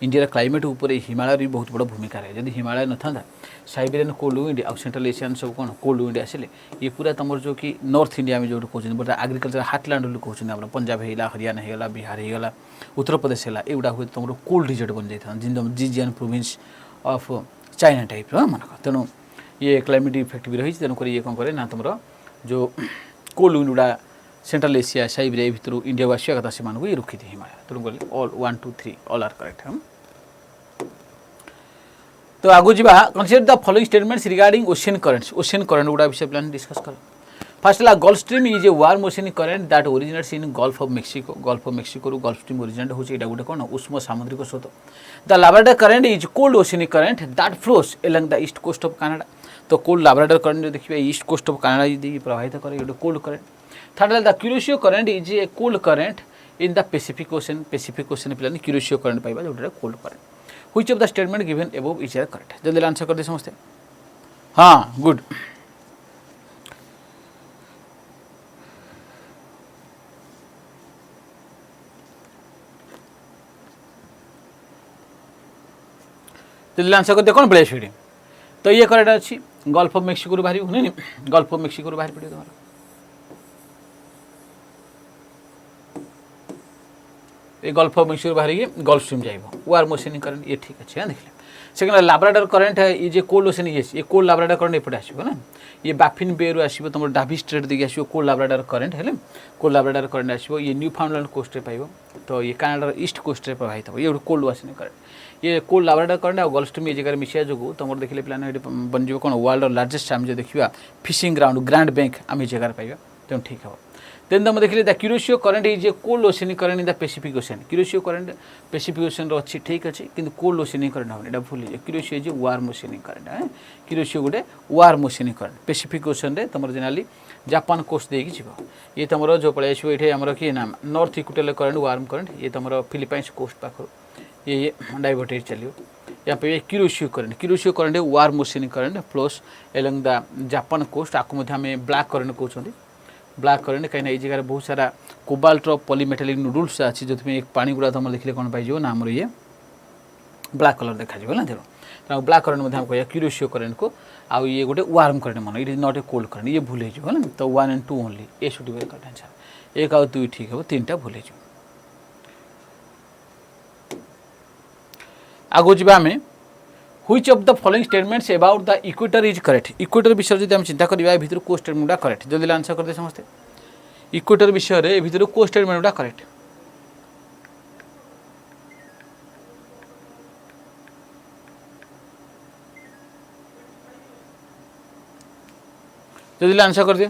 इंडिया क्लाइमेट उपर हिमालय भी बहुत बड़ा भूमिका रहे जदि हिमालय न था साइबेरियन कोल्ड विंड आउ सेंट्रल एशियन सब कौन कोल्ड विंड आसिले ये पूरा तुम जो कि नॉर्थ इंडिया में जो कहते बट एग्रीकल्चर हार्टलैंड बोली कहते पंजाब होगा हरियाणा होगा बिहार होगा उत्तर प्रदेश है युवा हुए तुम कोल्ड रिजर्ट बन जाता जिजियन प्रोविंस ऑफ चाइना टाइप मन तेणु ये क्लाइमेट इफेक्ट भी रही तेणुक ये कौन करे ना तुम जो कोल्ड विंड गुड़ा सेंट्रल एशिया साइबेरिया भितर इंडिया आसिया कथा से ये रुखी थी हिमालय तेणु कहले ऑल 1 2 3 ऑल आर करेक्ट तो आगु जा consider the following statements regarding ocean current गुड़ा विषय प्लान डिस्कस कर फर्स्ट है gulf stream is a warm oceanic current that originates in gulf of Mexico gulf stream originate होची एटा गुटे कोन उष्म सामुद्रिक स्रोत the Labrador current is cold oceanic current that flows along the east coast of Canada तो कोल्ड लाब्राडोर करंट देखिए ईस्ट कोस्ट ऑफ कनाडा यदि प्रभावित करे ये कोल्ड करंट थर्ड है the Kuroshio current is a cold current in the Pacific ocean पे क्यूरोसियो करंट पाइबा जोटा cold current which of the statement given above is are correct जल्दी आंसर कर दे समझते हाँ गुड जल्दी आंसर कर दे कौन बड़े स्वीडिंग तो ये करेक्ट अच्छी गल्फ ऑफ मेक्सिको बाहर नहीं गल्फ ऑफ मेक्सिको बाहर पड़े तुम्हारा ये गल्फ ऑफ मेक्सिको बाहर गल्फ स्ट्रीम जाइबो वार्म ओशियनिक करंट ये ठीक अच्छे देखिए सेकेंड लाब्राडोर करंट है ये कोल्ड ओशन ये कोल्ड लाब्राडोर करंट एपटे आसो ना ये बाफिन बे रु आसो तुम डाभी स्ट्रेट देखिए आसो कोल्ड लाब्राडोर करंट है कोल्ड लाब्राडोर करंट आसो ये न्यू फाउंडलैंड कोस्ट पाइब तो ये कनाडार ईस्ट कोस्ट प्रभावित हो ये गोटे कोल्ड ओशियनिक करंट ये कोल्ड लाब्राडोर करंट और गल्फ स्ट्रीम ये जगह मिसिया जो तुम देखिए प्लान बन जाए कौन वर्ल्ड लार्जेस्ट आम जो देखा फिशिंग ग्राउंड ग्रांड बैंक आम ये जगह पाइबा तेणु ठीक हे देन तुम देखिए the Kuroshio current is a cold oceanic current in the Pacific ocean Kuroshio current Pacific ocean अच्छी ठीक अच्छे कि कोल्ड ओशियनिक करंट हम यहाँ भूल जाए Kuroshio is warm oceanic current है क्यूरोसियो गोटे warm oceanic current Pacific ocean रे तुम जेनाली जापान कोस्ट देकी जीव ये तुम जो पड़े आसो ये आमर किए नाम north equatorial current warm current ये तुम फिलिपाइंस कोस्ट पाखर ये डाइवर्टेड चलियो यहाँ पे Kuroshio current warm oceanic current flows along the Japan coast आपको ब्लैक करंट कहते ब्लैक करंट कहीं ये जगह बहुत सारा कोबाल्ट पॉलीमेटालिक नूडल्स अच्छी जो एक पानी गुड़ा तुम देखिए कौन पाई ना आमर ये ब्लैक कलर देखा ना तेणु ब्लैक करंट हम कह क्यूरोसियो करंट को आउ ये गोटे वार्म करंट मन it is not a cold current ये भूल हो तो 1 and 2 only A should be correct answer 1 और 2 ठीक है 3टा भूल आगो जा आम which of the following statements about the equator is correct equator विषय जो चिंता करिया भितर को स्टेटमेंट करेक्ट जल्दी आंसर कर दे समस्ते इक्वेटर विषय रे भितर को स्टेटमेंट करेक्ट जल्दी आंसर कर दे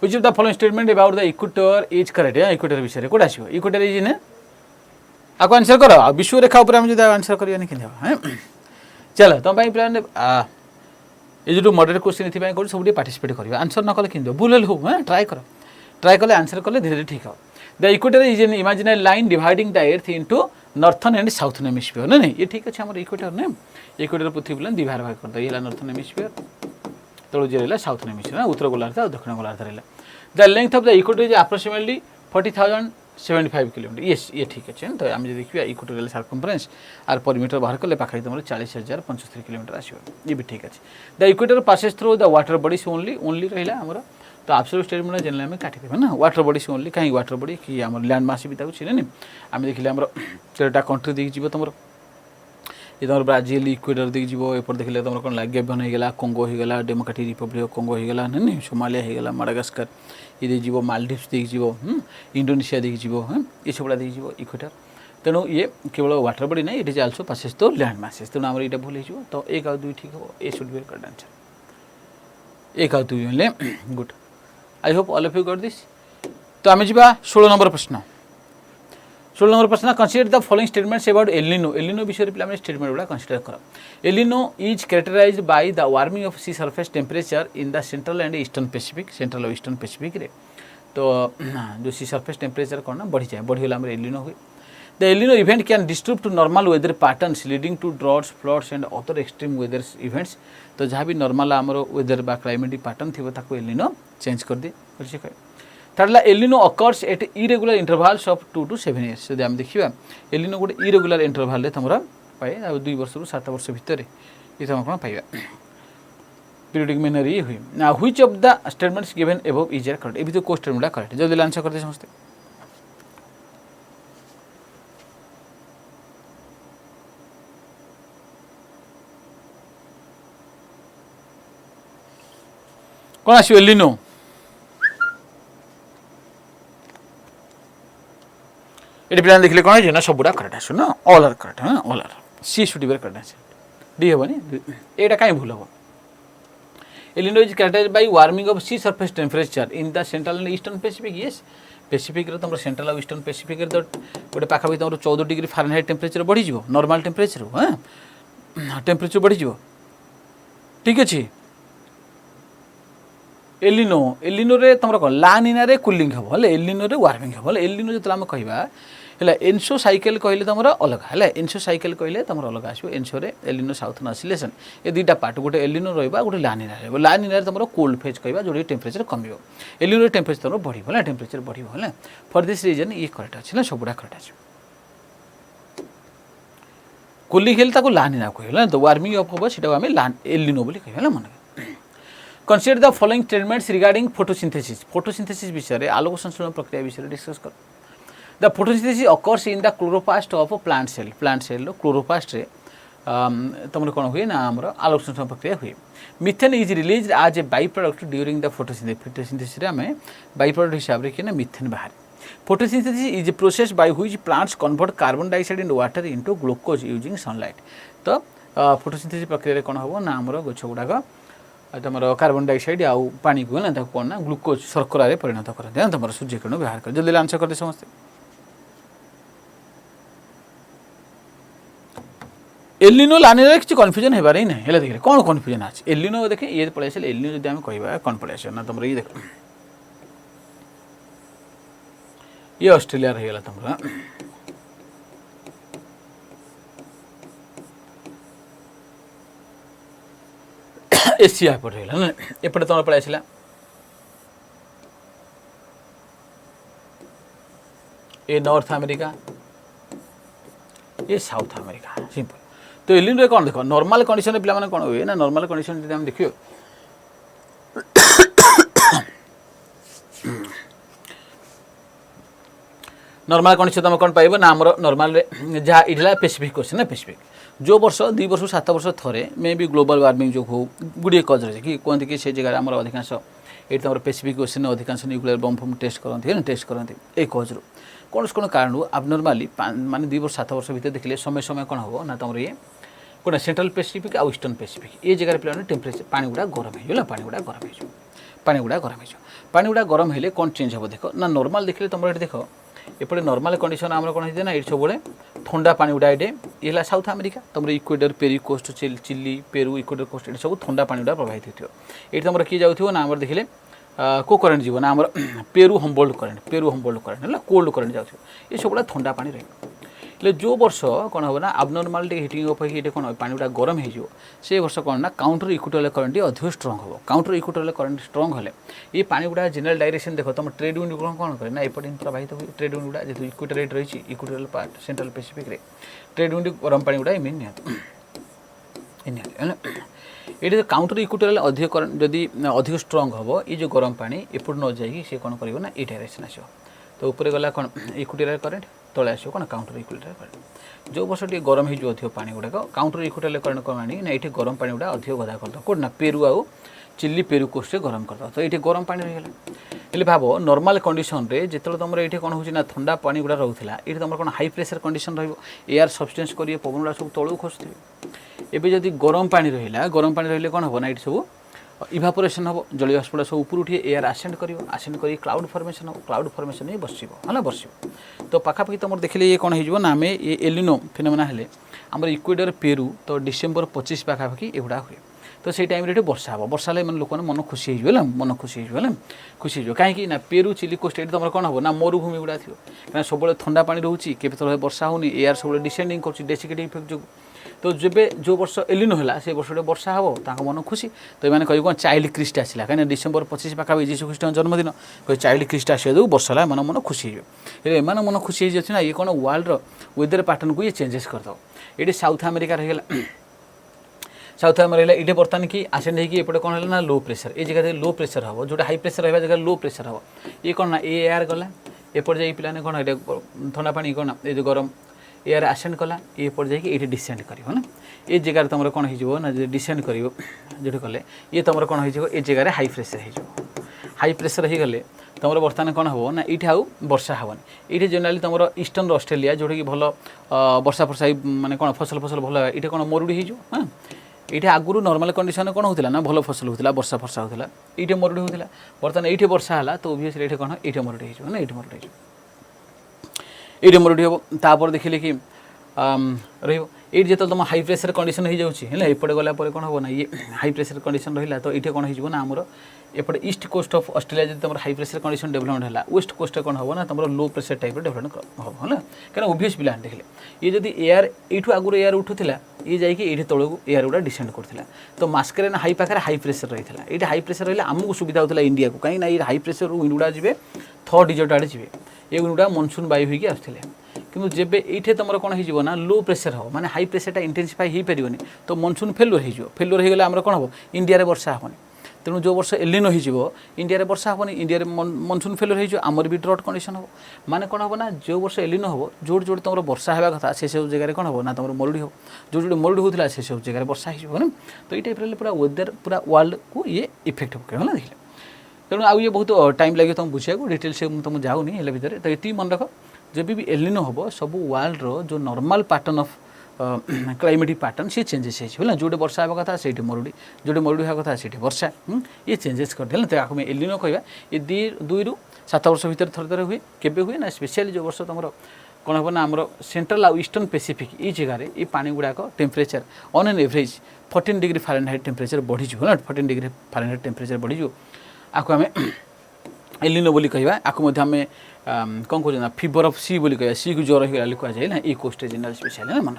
which of the following statement about the equator is correct equator विषय कोड आसीबो इक्वेटर इज ने आपको आंसर कर विश्व रेखा उपर जो आंसर करिया नहीं चलो तुम प्लान ये जो मॉडरेट क्वेश्चन ये कर सब पार्टिसिपेट कर आंसर न कले कि भूल हो ट्राए कले आंसर कले धीरे धीरे ठीक हो the equator is an imaginary line dividing the earth into northern and southern hemisphere नहीं ये ठीक अच्छे आम इक्वेटर नहीं इक्वेटर पृथ्वी प्लान दी भाग कर ये नॉर्थर्न हेमिस्फीयर तलू जे रहा साउथर्न हेमिस्फीयर उत्तर गोलार्ध और दक्षिण गोलार्ध रहा the length of the equator is approximately 40,075 kilometre ये ठीक अच्छे तो आम जो देखिए इक्वेटोरियल सर्कमफरेन्स आर परिमीटर बाहर कले पाखे तुम 40,075 किलोमीटर आसो ये भी ठीक अच्छे the equator passes through the water bodies only रहा आमर तो एब्सोल्यूट स्टेटमेंट जनरल आम काटिदेबा ना वाटर बॉडीज ओनली कहीं वाटर बॉडी कि आम लैंड मास भी नहीं आम देखिए आम 13टा कंट्री देखिए तुम ये तुम ब्राजिल इक्वेटर देखिए जीव एपट देखिए तुम कौन गैबन होगा कोंगो होगा डेमोक्रेटिक रिपब्लिक ऑफ कोंगो होगा नहीं सोमालिया होगा माडागास्कर ये जीव मालदीव्स देखिए इंडोनेशिया देखिए ये सब देखिए जीव इक्वेटर तेणु ये केवल वाटर बॉडी ना इट इज आल्सो पासेस तो लैंड मासेस तेणु आम यहाँ भूल हो तो 1 और 2 ठीक हो A should be correct answer 1 और 2 only good I hope all of you got this तो आम जा 16 नंबर प्रश्न 16 नंबर प्रश्न consider the following statements about El Nino El Nino विषय पे स्टेटमेंट गुड़ा कंसीडर कर El Nino is characterised by the warming of sea surface temperature in the central and eastern Pacific central और ईस्टर्न पैसिफिक रे तो जो सी सरफेस टेम्परेचर कौन ना बढ़ी जाए बढ़ीगला एलिनो हुए the El Nino event can disturb to normal weather patterns leading to droughts floods and other extreme weather events तो जहाँ भी नॉर्मल आमर वेदर बा क्लाइमेटिक पैटर्न थी ताको एलिनो चेंज कर दी third एलिनो occurs at irregular intervals of 2 to 7 years जब आम देखा एलिनो गोटे इरेगुलर इंटरवल तुम पाए 2 वर्ष रु 7 वर्ष भितर ये तुम कौन पाइबा पीरियडिक मैनर ये हुई ना which of the statements given above is correct ए भी को स्टेटमेंट करेक्ट जल्दी आंसर करते समझते कौन आसो एलिनो ये पे देखिए कौन है ना सबुड़ा करेक्ट आसो ना ऑल आर करेक्ट हाँ all are C should be correct answer D हेनी एटा कहीं भूल हम El Nino is characterised by warming of sea surface temperature in the central and eastern Pacific yes Pacific रे तुम सेंट्रल और ईस्टर्न पैसिफिक रे तो गोटे पाखापाखि तुम 14 डिग्री फारेनहाइट टेम्परेचर बढ़ी जीवो नॉर्मल टेम्परेचर हाँ टेम्परेचर बढ़ी जीवो ठीक अच्छे एलिनो एलिनो रे तुम कौन लानिना रे कूलिंग हम है एलिनो रे वार्मिंग हम एलिनो जो आम कह एनसो साइकेल कहले तुम अलग है एनसो साइकेल कहले तुम अलग आसो एनसो रे एलिनो साउथ ऑसिलेशन ये दुईटा पार्ट गोटे एलिनो रहा गोटे लानिना रहा लानिना तुम कोल्ड फेज कह जो टेम्परेचर कम एलिनो टेम्परेचर तुम बढ़ टेम्परेचर बढ़ फॉर दिस रीजन ये करेक्ट अच्छे ना सबुड़ा करेक्ट अच्छे कूलिंग हेल्थ लानिना कह तो वार्मिंग अफ हम से एलिनो कह मन consider the following statements regarding photosynthesis विषय आलोक संश्लेषण प्रक्रिया विषय डिस्कस कर the photosynthesis occurs in the chloroplast of plant cell chloroplast रे तुम कौन हुए ना आमर आलोक संश्लेषण प्रक्रिया हुए methane is release as a by product during the photosynthesis आम बाई प्रोडक्ट हिसाब से ना मिथेन बाहर photosynthesis is a process by which plants convert carbon dioxide and water into glucose using sunlight तो फोटोसिंथेसिस प्रक्रिया कौन हम ना आमर गछ गुड़ाक तुम कार्बन डाइऑक्साइड आउ पानी को ना कौन ना ग्लूकोज शर्करा परिणत करते हैं तुम सूर्यकिरण व्यवहार कर जल्दी आंसर करते समस्ते एलिनो लानिना किसी कन्फ्यूजन होबार ही नहीं देखिए कौन कन्फ्यूजन अच्छे एलिनो देखे ये पड़े आस एलिनो जब आम कह कौन पड़े आस ना तुम ये देख ये ऑस्ट्रेलिया रहीगला तुम एशिया एपट रहीगला ना एपटे तुम पड़े आसला ये नॉर्थ अमेरिका ये साउथ अमेरिका सिंपल तो एलिनो कौन देख नॉर्मल कंडीशन पे कौन हुए ना नॉर्मल कंडीशन जब देखिए नॉर्मल कंडीशन तुम कौन पाइब ना आमर नॉर्मल जहाँ इला पेसिफिक क्वेश्चन ना पेसिफिक जो वर्ष 2 वर्ष 7 वर्ष थे मे भी ग्लोबल वार्मिंग जो हो गुड़े कज रही कि कहते कि से जगह आम अधिकांश ये तुम पेसिफिक क्वेश्चन अधिकांश न्यूक्लियर बम फम टेस्ट करते टेस्ट करते ये कज रू कौन कारण आबनर्माली माने 2 वर्ष 7 वर्ष भर देखिए समय समय कौन हम ना तुम ये कौन सेंट्रल पेसिफिक आउ ईस्टर्न पेसिफिक ये जगह पे टेम्परेचर पानी गुड़ा गरम हो पानी गुड़ा गरम हेले कौन चेंज हम देख ना नॉर्मल देखिए तुम ये देख एपटे नॉर्मल कंडीशन आम कौन है ना ये सब ठंडा पानी गुड़ा ये है साउथ अमेरिका तुम Ecuador Peru coast Chile Peru Ecuador coast ये सब ठंडा पानी गुड़ा प्रभावित हो ये तुम किए जाऊँ ना आम देखिए को करेन्ट जीवन आम पेरू हमबोल्ड करेन्ट है कोल्ड करेन्ट जाऊँ ये सब गुड़ा ठंडा पानी रही जो वर्ष कौन हम ना आबनर्माल हिटिंग अफ ये कौन पानी गुड़ा गरम हो से वर्ष कौन ना काउंटर इक्वेटोरियल करंट अधिक स्ट्रंग हम काउंटर इक्वेटोरियल करंट स्ट्रंग हेले ये पानी गुड़ा जनरल डायरेक्शन देख तुम ट्रेड विंड कौन करे ना एपटे प्रभावित हुए ट्रेड विंड गुड़ा जो इक्वेटर रही इक्वेटोरियल पार्ट सेंट्रल पैसिफिक रे ट्रेड विंड गरम पानी गुड़ा इमिन ये काउंटर इक्वेटोरियल अधिक करंट जदि अधिक स्ट्रंग हम ये जो गरम पानी एपट न जाइए सी कौन कर ना ये डायरेक्शन आस तो ऊपर गला कौन इक्वेटोरियल करंट तले आसो कौन काउंटर इक्वेटोरियल करंट जो वर्ष टे गरम हो अधिक पानी गुड़ाक काउंटर इक्वेटोरियल करंट कौन आनी ना ये गरम पानी गुड़ा अधिक गदा करद कौन ना पेरू आउ चिल्ली पेरू कोस्ट गरम करद तो ये गरम पानी रहीगला भाव नॉर्मल कंडीशन रे जिते तुम ये कौन हो ठंडा पानी गुड़ा रोला ये तुम कौन high pressure condition air substance करेंगे पवन गुड़ा सब तलू खसुए एवं जदि गरम पानी रहा गरम पानी रही कौन हम ना ये सब इभापोरेशन हम जलीय बाष्प सब ऊपर उठे एयर आसेंड कर क्लाउड फॉर्मेशन हम क्लाउड फॉर्मेशन ही बस तो पाखापाखि तुम देखिले ये कौन हो ना आम ये एलिनो फिनोमेना हेले आम इक्वेडर पेरू तो डिसेम्बर 25 पाखापाखि एगुड़ा हुए तो से टाइम रे वर्षा हम वर्षा हेल्ले लोक मन खुशी हो मन खुशी हो खुशी हो कहीं ना पेरू चिली कोस्ट ये तुम कौन हम ना मरुभूमि गुड़ा थी कहीं सब ठंडा पानी रोचे के वर्षा होनी एयर सब डिसेंडिंग कर डेसिकेटिव इफेक्ट जो तो जब जो वर्ष एलिनो है से वर्ष वर्षा हम मन खुशी तो ये कह कौन चाइल्ड क्रिस्ट आसला कहीं डिसेम्बर 25 पाखापाखि जीशु ख्रीष्ट जन्मदिन कह चाइल्ड क्रिस्ट आसा जो वर्षा है मन मन खुशी हो एम मन खुशी हो ये कौन वर्ल्ड वेदर पैटर्न को ये चेंजेस करदे ये साउथ अमेरिका रहीगला साउथ अमेरिका ये बर्तमान कि आसेंड होपटे कौन है ना लो प्रेसर ये जगह लो प्रेसर हम जो हाई प्रेसर रहा जगह लो प्रेसर हम ये कौन ना ये एयर गला एपटे जा पिलाने कौन ये ठंडा पानी कौन ये जो गरम एयर आसेंड कला एपटे जाइए डिसेंड कर ये जगार तुम कौन हो ना डिसेंड कर जो कले ये तुम कौन हो जगार हाई प्रेसर हो हाई प्रेसर हो गले तुम बर्तमान कौन हम ना ये आउ वर्षा हेनी ये जेनराली तुम ईस्टर्न ऑस्ट्रेलिया जोटा कि भल वर्षा फर्षा माने कौन फसल भल ये कौन मरुड़ी हो हाँ ये आगुरी नॉर्मल कंडीशन कौन होता ना भल फसल होता वर्षा फर्षा होता ये मरुड़ी होता बर्तमान ये वर्षा है तो ओबियसली ये कौन ये मरुड़ी हो ये मरुड़ी ये मरुड़ी हम तापर देखिले कि रही जो तुम हाई प्रेसर कंडीशन हो जाए एपटे गला कौन हम ना ये हाई प्रेसर कंडीशन रहा तो ये कौन हो आमर एपटे ईस्ट कोस्ट ऑफ ऑस्ट्रेलिया जो तुम हाई प्रेसर कंडीशन डेवलपमेंट है वेस्ट कोस्ट कौन हम ना तुम लो प्रेसर टाइप डेवलपमेंट हम है क्या ओबियस पिला देखिले ये जब एयर यूँ आगुरी एयर उठूला ये जाइए तौक एयर गुड़ा डिसेंड करता तो मास्करेन हाई पाखे हाई प्रेसर रही है ये हाई प्रेसर रहा आमको सुविधा होता इंडिया को कहीं ये हाई प्रेसर विंड गुड़ा जी थर्ड डिजर्ट आड़े जी ये विंड गुड़ा मनसून वायु होगी आसते कि जब ये तुम कौन हो ना लो प्रेसर हम माने हाई प्रेसरटा इंटेंसिफाई हो पारनि तो मनसून फेलुअर होगले आम कौन हम इंडिया वर्षा हेनी तेणु जो वर्ष एलिनो हो इंडिया वर्षा हेनी इंडिया मनसून फेलुअर होमर भी ड्रट कंडीशन हम माने कौन हम ना जो वर्ष एलिनो हम जोड़ जोड़ तुम वर्षा होगा कथा से सब जगह कौन हम ना तुम मरुड़ी हो जो जो मरुड़ी होता से सब जगह वर्षा हो तो ये टाइप पूरा वेदर पूरा वर्ल्ड को ये इफेक्ट पकड़ ना देखिए तेणु आउ ये बहुत टाइम लगे तुम बुझा डिटेल से तुम जाऊनी है भितर तो ये मन रख जब भी एलिनो हम सब वर्ल्ड रो जो normal pattern of climatic pattern sea changes है जो वर्षा होगा कथा से मरुड़ी जो मरुड़ी होगा कथा से वर्षा ये चेंजेस करदे तो आम एलिनो कह ये 2 ରୁ 7 वर्ष भर थरे हुए केबे हुए ना स्पेशली जो वर्ष तुम कौन हम ना आम सेंट्रल आउ ईस्टर्न पैसिफिक ये जगह ये पानी गुड़ाक temperature on an average 14 degree Fahrenheit temperature बढ़ीज ना 14 डिग्री फारेनहाइट टेम्परेचर बढ़ीज आपको आम एलिनो बोली कहवा आपको आम कौन कहना फीवर ऑफ सी बोली कह सी को ज्वर हो कहुए ना ये कोस्ट जेनराल स्पेशल है मन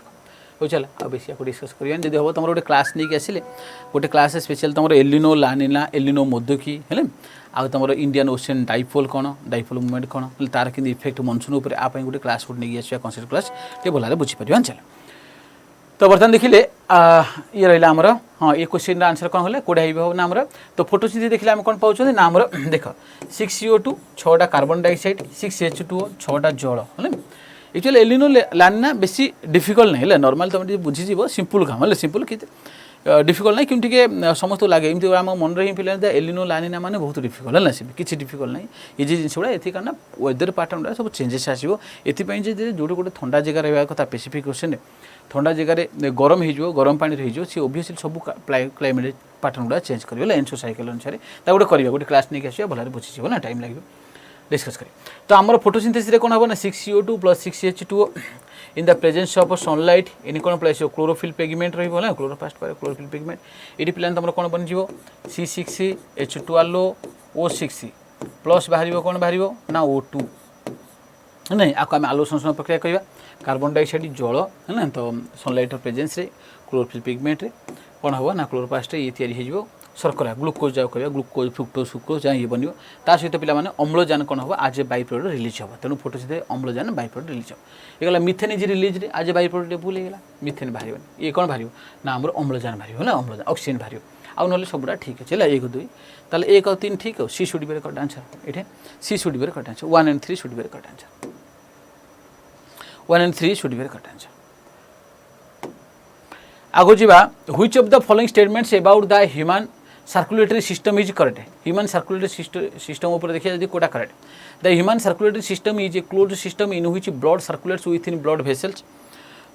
हो चल आ बेसी आपको डिस्कस करिया जब हम तुम गोटे क्लास नहीं आसिले गोटे क्लास स्पेशल तुम एलिनो लानिना एलिनो मोदकी है आ तुम इंडियन ओशन डाइपोल कौन डाइपोल मूवमेंट कौन तार कि इफेक्ट मनसून उपर आप गोटे क्लास गोटे नहीं आसा कनसेप्ट क्लास टे भल बुझीपर चल तो बर्तमान देखिले ये रहा आमर हाँ ये क्वेश्चन आंसर कौन है कोड़ा ना आमर तो फोटोसिंथेसिस देखिले आम कौन पाँच ना आमर देख 6CO2 6टा कार्बन डाइऑक्साइड 6H2O 6टा जल है एक्चुअली एलिनो लानिना बेसी डिफिकल्ट नहीं है नॉर्मल तुम बुझीज सिंपल काम है सिंपल कि डिफिकल्ट नहीं क्योंकि समस्त लगे एमती आम मन रही पे एलिनो लानिना माने बहुत डिफिकल्ट है ना किसी डिफिकल्ट नहीं इजी जिन गुड़ा ये कारण वेदर पैटर्न गुड़ा सब चेंजेस आसो ये जो गोटे ठंडा जगह रहा कथा पेसिफिक ओशन ठंडा जगह गरम हो गरम पानी हो सी ओबियसली सब क्लाइमेट पैटर्न गुड़ा चेंज कर एनसो साइकेल अनुसार गोटे कर गोटे क्लास नहीं आसा भल बुझीज ना टाइम लगे डिस्कस करें तो आमर फोटोसिंथेसिस कौन हम ना 6CO2 + 6H2O in the presence of sunlight इन कौन प्लेस क्लोरोफिल पिगमेंट रहा क्लोरोप्लास्ट क्लोरोफिल पिगमेंट ये पिलाने तुम कौन बन C6H12O O6 प्लस बाहर कौन बाहर ना O2 नहीं आपको आम आलोक संश्लेषण प्रक्रिया कहवा कार्बन डाइऑक्साइड जल है ना तो सनलाइट प्रेजेंस रे क्लोरोफिल पिगमेंट कौन हम ना क्लोरोप्लास्ट ये तैयारी हो शर्करा ग्लुकोज जाओ कह ग्लुकोज फ्रुक्टोज सुक्रोज जहाँ ये बन ता सहित पे अम्लजान कौन हम आज ए बाई प्रोडक्ट रिलीज हम तेणु फोटोसिंथेसिस अम्लजान बाई प्रोडक्ट रिलीज हम ये मिथेन इज रिलीज आज बाई प्रोडक्ट भूल होगा मिथेन बाहर ये कौन बाहर ना आम अम्लजान बाहर ना अम्लजान ऑक्सीजन बाहर आउ ना सबुरा ठीक अच्छे 1 2 ताल 1 और 3 ठीक हो C should be correct answer ये C should be correct answer 1 and 3 should be correct answer 1 and 3 should be correct answer आगो जीवा which of the following statements about the human circulatory system is correct human circulatory system ऊपर देखिए जब कोटा correct the human circulatory system is a closed system in which blood circulates within blood vessels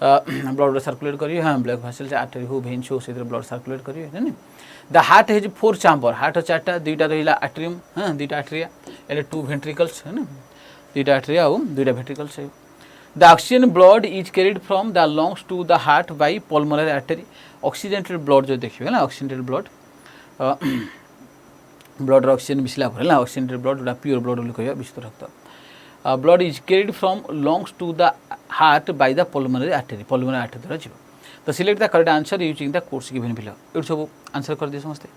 blood circulate करिए हाँ ब्लड वेसल्स आर्टरी हो भेन्स हो से ब्लड सर्कुलेट करिए है the heart has 4 chamber heart चार्टा दुईटा रहिला आर्टरियम हाँ दुईटा आर्टरिया एंड 2 वेंट्रिकल्स है दुईटा आर्टरिया और दुईटा वेंट्रिकल्स है the oxygen blood is carried from the lungs to the heart by pulmonary artery oxygenated blood जो देखिए ना ऑक्सीजनेटेड ब्लड ब्लड ऑक्सीजन मिसला पर है ऑक्सीजनेटेड ब्लड जोटा प्योर ब्लड बोली कहया विशुद्ध रक्त blood is carried from lungs to the heart by the pulmonary artery द्वारा जीव तो select the correct answer using the codes given below ये सब आंसर कर दिए समस्ते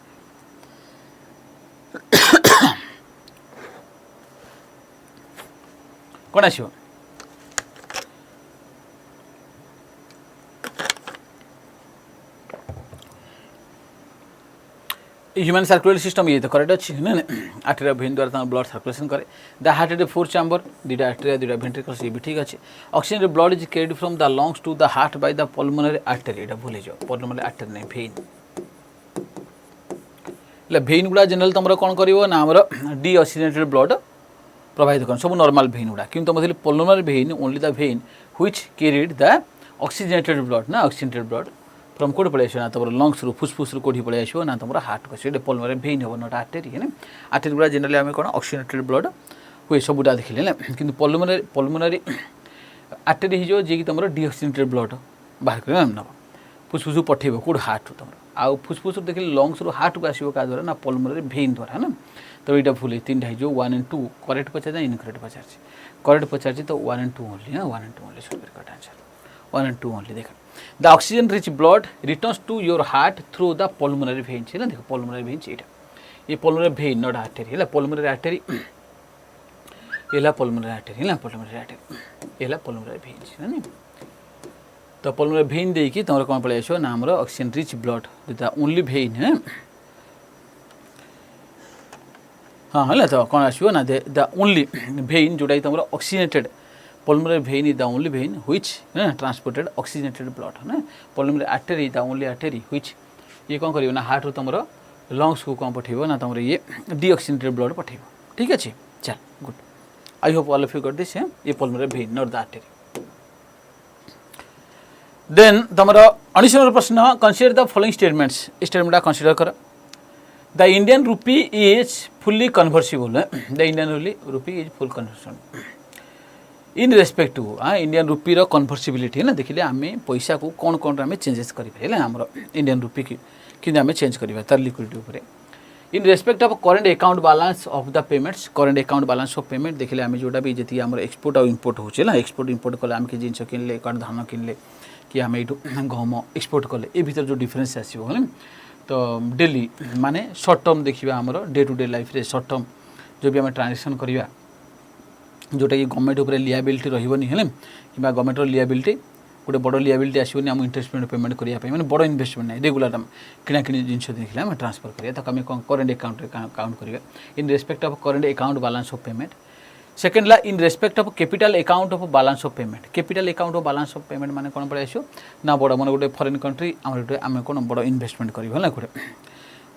कौन आसो ह्यूमन सर्कुलेटरी सिस्टम ये तो करेक्ट अच्छी ना आर्टेरिया भेन द्वारा ब्लड सर्कुलेशन करे द हार्ट एट 4 चैम्बर दुईटा आर्टेरिया दुईटा वेंट्रिकल्स ये भी ठीक अच्छे oxygen blood is carried from the lungs to the heart by the pulmonary artery ये भूल जाओ पल्मोनरी आर्टरी नहीं भेन भेन गुड़ा जनरल तुम कौन कर डी ऑक्सीजनेटेड ब्लड प्रोवाइड कर सब नॉर्मल भेन गुड़ा कि तुम pulmonary vein only the vein which carried the oxygenated blood ना ऑक्सीजनेटेड ब्लड फ्रम कोड पड़े ना तुम लंग्स रू फुसफुस रू कोठी पड़े ना तुम हार्ट को से पल्मोनरी भेन हम नट आर्टरी है आर्टरी गुड़ा जनरली आम कौन ऑक्सीजनेटेड ब्लड हुए सबूटा देखिले ना कि पल्मोनरी आर्टरी हो जी तुम डीऑक्सीजनेटेड ब्लड बाहर कर नब फुसफुस पठेब कौट हार्ट तुम आउ फुसफुस देखिए लंग्स रू हार्ट को आसो क्या द्वारा ना पल्मोनरी भेन द्वारा है ना तो यहाँ भूल 3टा हो 1 and 2 करेक्ट पचार इनकरेक्ट पचार करेक्ट पचार तो 1 and 2 ओनली हाँ 1 and 2 only should be correct answer 1 and 2 only देखा the oxygen rich blood returns to your heart through the pulmonary veins है ना देखो पल्मोनरी भेन्स ये पल्मोनरी भेन नट आर्टरी है पल्मोनरी आर्टरी ये पल्मोनरी आर्टरी है पल्मोनरी आर्टरी ये पल्मोनरी भेन्स है ना तो पल्मोनरी भेन देकी तुम कौन पड़े आसो ना आमर oxygen rich blood the only vein है हाँ है तो कौन आसो ना द ओनली भेन जोटा तुम oxygenated pulmonary vein is the only vein which transported oxygenated blood है pulmonary artery is the only artery which ये कौन करियो ना हार्ट रो तुमरो लंग्स को कौन पठेबो ना तुमरो ये डीऑक्सीजनेटेड ब्लड पठेबो ठीक अछि चल good I hope all of you got this ये pulmonary vein not the artery then तुमरो 19 प्रश्न consider the following statements statement consider कर the Indian rupee is fully convertible the Indian rupee is full conversion in respect to Indian rupee रो कन्वर्सिबिलिटी है ना देखिले आम पैसा को कौन कौन आम चेंजेस करें आम इंडियन रूपी कि आम चेंज करा तार लिक्विडिटी उपर इन respect of current account balance of the payments current account balance of payment देखिले आम जोटा भी जी आम एक्सपोर्ट और इम्पोर्ट होचे ना एक्सपोर्ट इम्पोर्ट कले आम कि जिन किनले कौन धान किनले कि आम यू गहम एक्सपोर्ट कले ये भीतर जो डिफरेन्स आसो है तो डेली माने सर्ट टर्म देखा आमर डे टू डे लाइफ रे सर्ट टर्म जो भी आम ट्रांजेक्शन करवा जोटा कि गवर्नमेंट उपर लियाबिलिटी रही है कि गवर्नमेंट लियाबिलिटी गोटे बड़ लियाबिलिटी आसोनी आम इंटरेस्ट पेमेंट करने मैंने बड़ इन्वेस्टमेंट नहीं रेगुलर किणाकिणी जिन देखिए आम ट्रांसफर करिया ताको आम करेंट अकाउंट काउंट करिया इन respect of current account balance of payment second La in respect of capital account of balance of payment capital account of balance of payment माने कौन पड़े आसो ना बड़ मैंने गोटे फॉरेन कंट्री आम कौन बड़ इन्वेस्टमेंट करना गोटे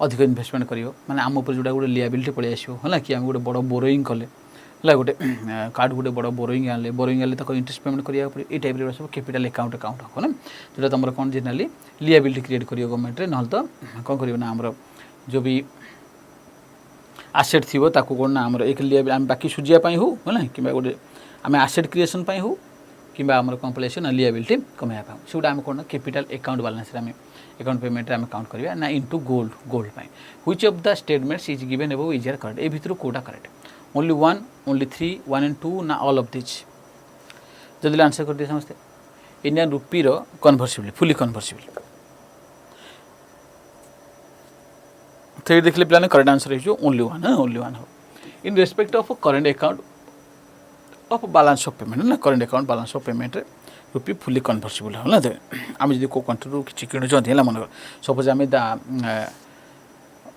अधिक इन्वेस्टमेंट कर माने आम उपर जोटा गोटे लियाबिलिटी पड़े आसो है कि आम गोटे बड़ बोरोइंग कले है गोटे कार्ड गोटे बड़ बोरोइंग आने तक इंटरेस्ट पेमेंट करा पड़े ये टाइप सब कैपिटल अकाउंट हम ना जोटा तुम कौन जेनराली लियाबिलिटी क्रिएट कर गवर्नमेंट ना तो कौन कर ना आम जो भी आसेट थी ताको कौन ना आम एक लियाबिलिटी आम बाकी सुझापी हो है कि गोटे आम आसेट क्रिएसन हो कि आम कौन पड़े ना लियाबिलिटी कमाया से गोटे आम कौन कैपिटल अकाउंट बैलेंस आम अकाउंट पेमेंट आम काउंट करवा ना into gold which of the statements is given above is correct ए भितर कोटा करेक्ट ओनली 1 ओनली 3 1 and 2 ना ऑल ऑफ दिस जल्दी आंसर कर दिए समझते इंडियन रूपी रो कन्वर्सिबल फुली कन्वर्सिबल थे देखले प्लान करेक्ट आंसर हो ओनली 1 ओनली 1 हो in respect of current account of balance of payment ना current account balance of payment rupee fully convertible है ना आम जो कंट्री किसी किणुचे मन सपोज आम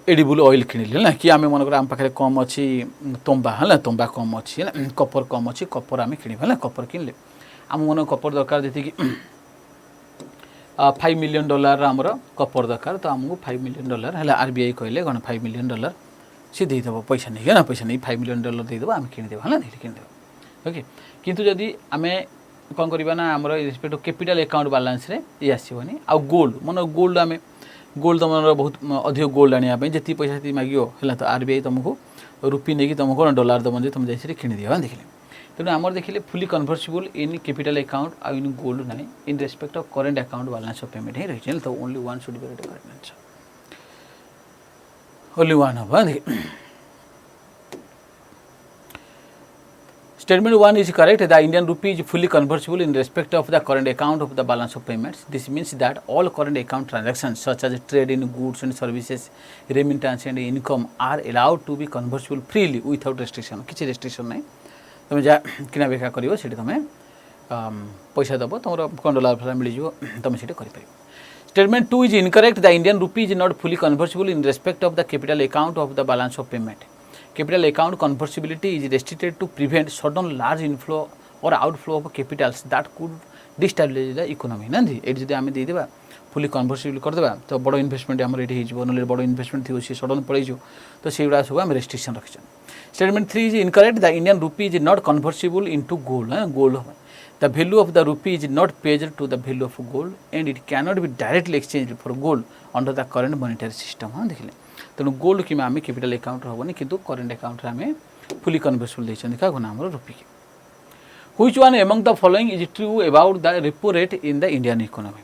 एडिबल ऑयल किणिले ना कि आम मन आम पाखे कम अच्छी तंबा है ना तंबा कम अच्छी है कपर कम अच्छी कपर आम किणवा ना कपर किनले आम मन कपर दरकार जी $5 million आमर कपर दरकार तो आमको $5 million है आरबीआई कहले कौन $5 million सी देदेव पैसा नहीं ना पैसा नहीं $5 million देदेव आम किणदेव है ना किणदेव ओके किंतु जदि आम कौन करवा ना आम respect to capital account balance रे ये आसोनी आ गोल्ड मन गोल्ड आम गोल्ड तुम बहुत अधिक गोल्ड आने जी पैसा जी मांग है तो आरबीआई तुमको रुपी नहीं तुमको कौन डॉलर दम जो तुम जाए किणी दिया देखिले तेणु आमर देखिले fully convertible in capital account आ इन गोल्ड ना in respect of current account balance of payment ही रही तो only one should be correct answer only one हम Statement 1 is correct. The Indian rupee is fully convertible in respect of the current account of the balance of payments. This means that all current account transactions such as trade in goods and services, remittance and income are allowed to be convertible freely without restriction. किसी restriction नहीं तुम जा किना बेका करियो सेठी तुम पैसा दबो तुमरो $1 फला मिल जिवो तुम सेठी करि परियो. Statement 2 is incorrect. The Indian rupee is not fully convertible in respect of the capital account of the balance of payment. Capital account convertibility is restricted to prevent sudden large inflow or outflow of capitals that could destabilize the economy. नंदी एट जदि आमे दे देबा फुली कन्वर्सिबल कर देबा तो बड़ इन्वेस्टमेंट हमर एठी हिजबो नले बड़ इन्वेस्टमेंट थियो सी सडन पड़ै जो तो सेउडा सब हम restriction रखछन. Statement 3 is incorrect. The Indian rupee is not convertible into gold. Gold the value of the rupee is not pledged to the value of gold and it cannot be directly exchanged for gold under the current monetary system. देखिले तेणु गोल्ड कि आम कैपिटल अकाउंट हेनी किंतु करेंट अकाउंट आम फुली कन्वर्सिबल देखते क्या आम रुपी की. Which one among the following is true about the repo rate in the Indian economy.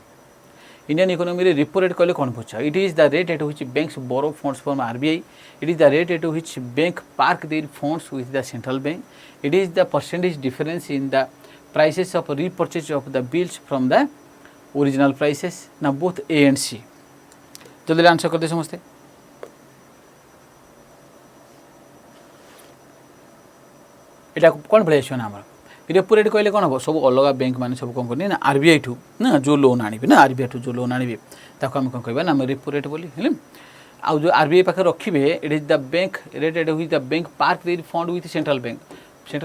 Indian economy रे रेपो रेट कहले कौन बुझा. It is the rate at which banks borrow funds from RBI. It is the rate at which bank park their funds with the central bank. It is the percentage difference in the prices of repurchase of the bills from the original prices ना बोथ ए एंड सी. जल्दी आंसर कर दे समझते. এটা कौन भाई आसो ना आम रेपो रेट कहले कौन हम सब अलग बैंक मैंने सब कौन करनी ना आरबीआई ठू ना जो लोन आनिबे ना आरबीआई ठू जो लोन आनिबे ताको हम कौन कहबा ना रेपो रेट बोली हेले आ जो आरबीआई पाखे रखिबे it is the bank rate at which the bank park their fund with central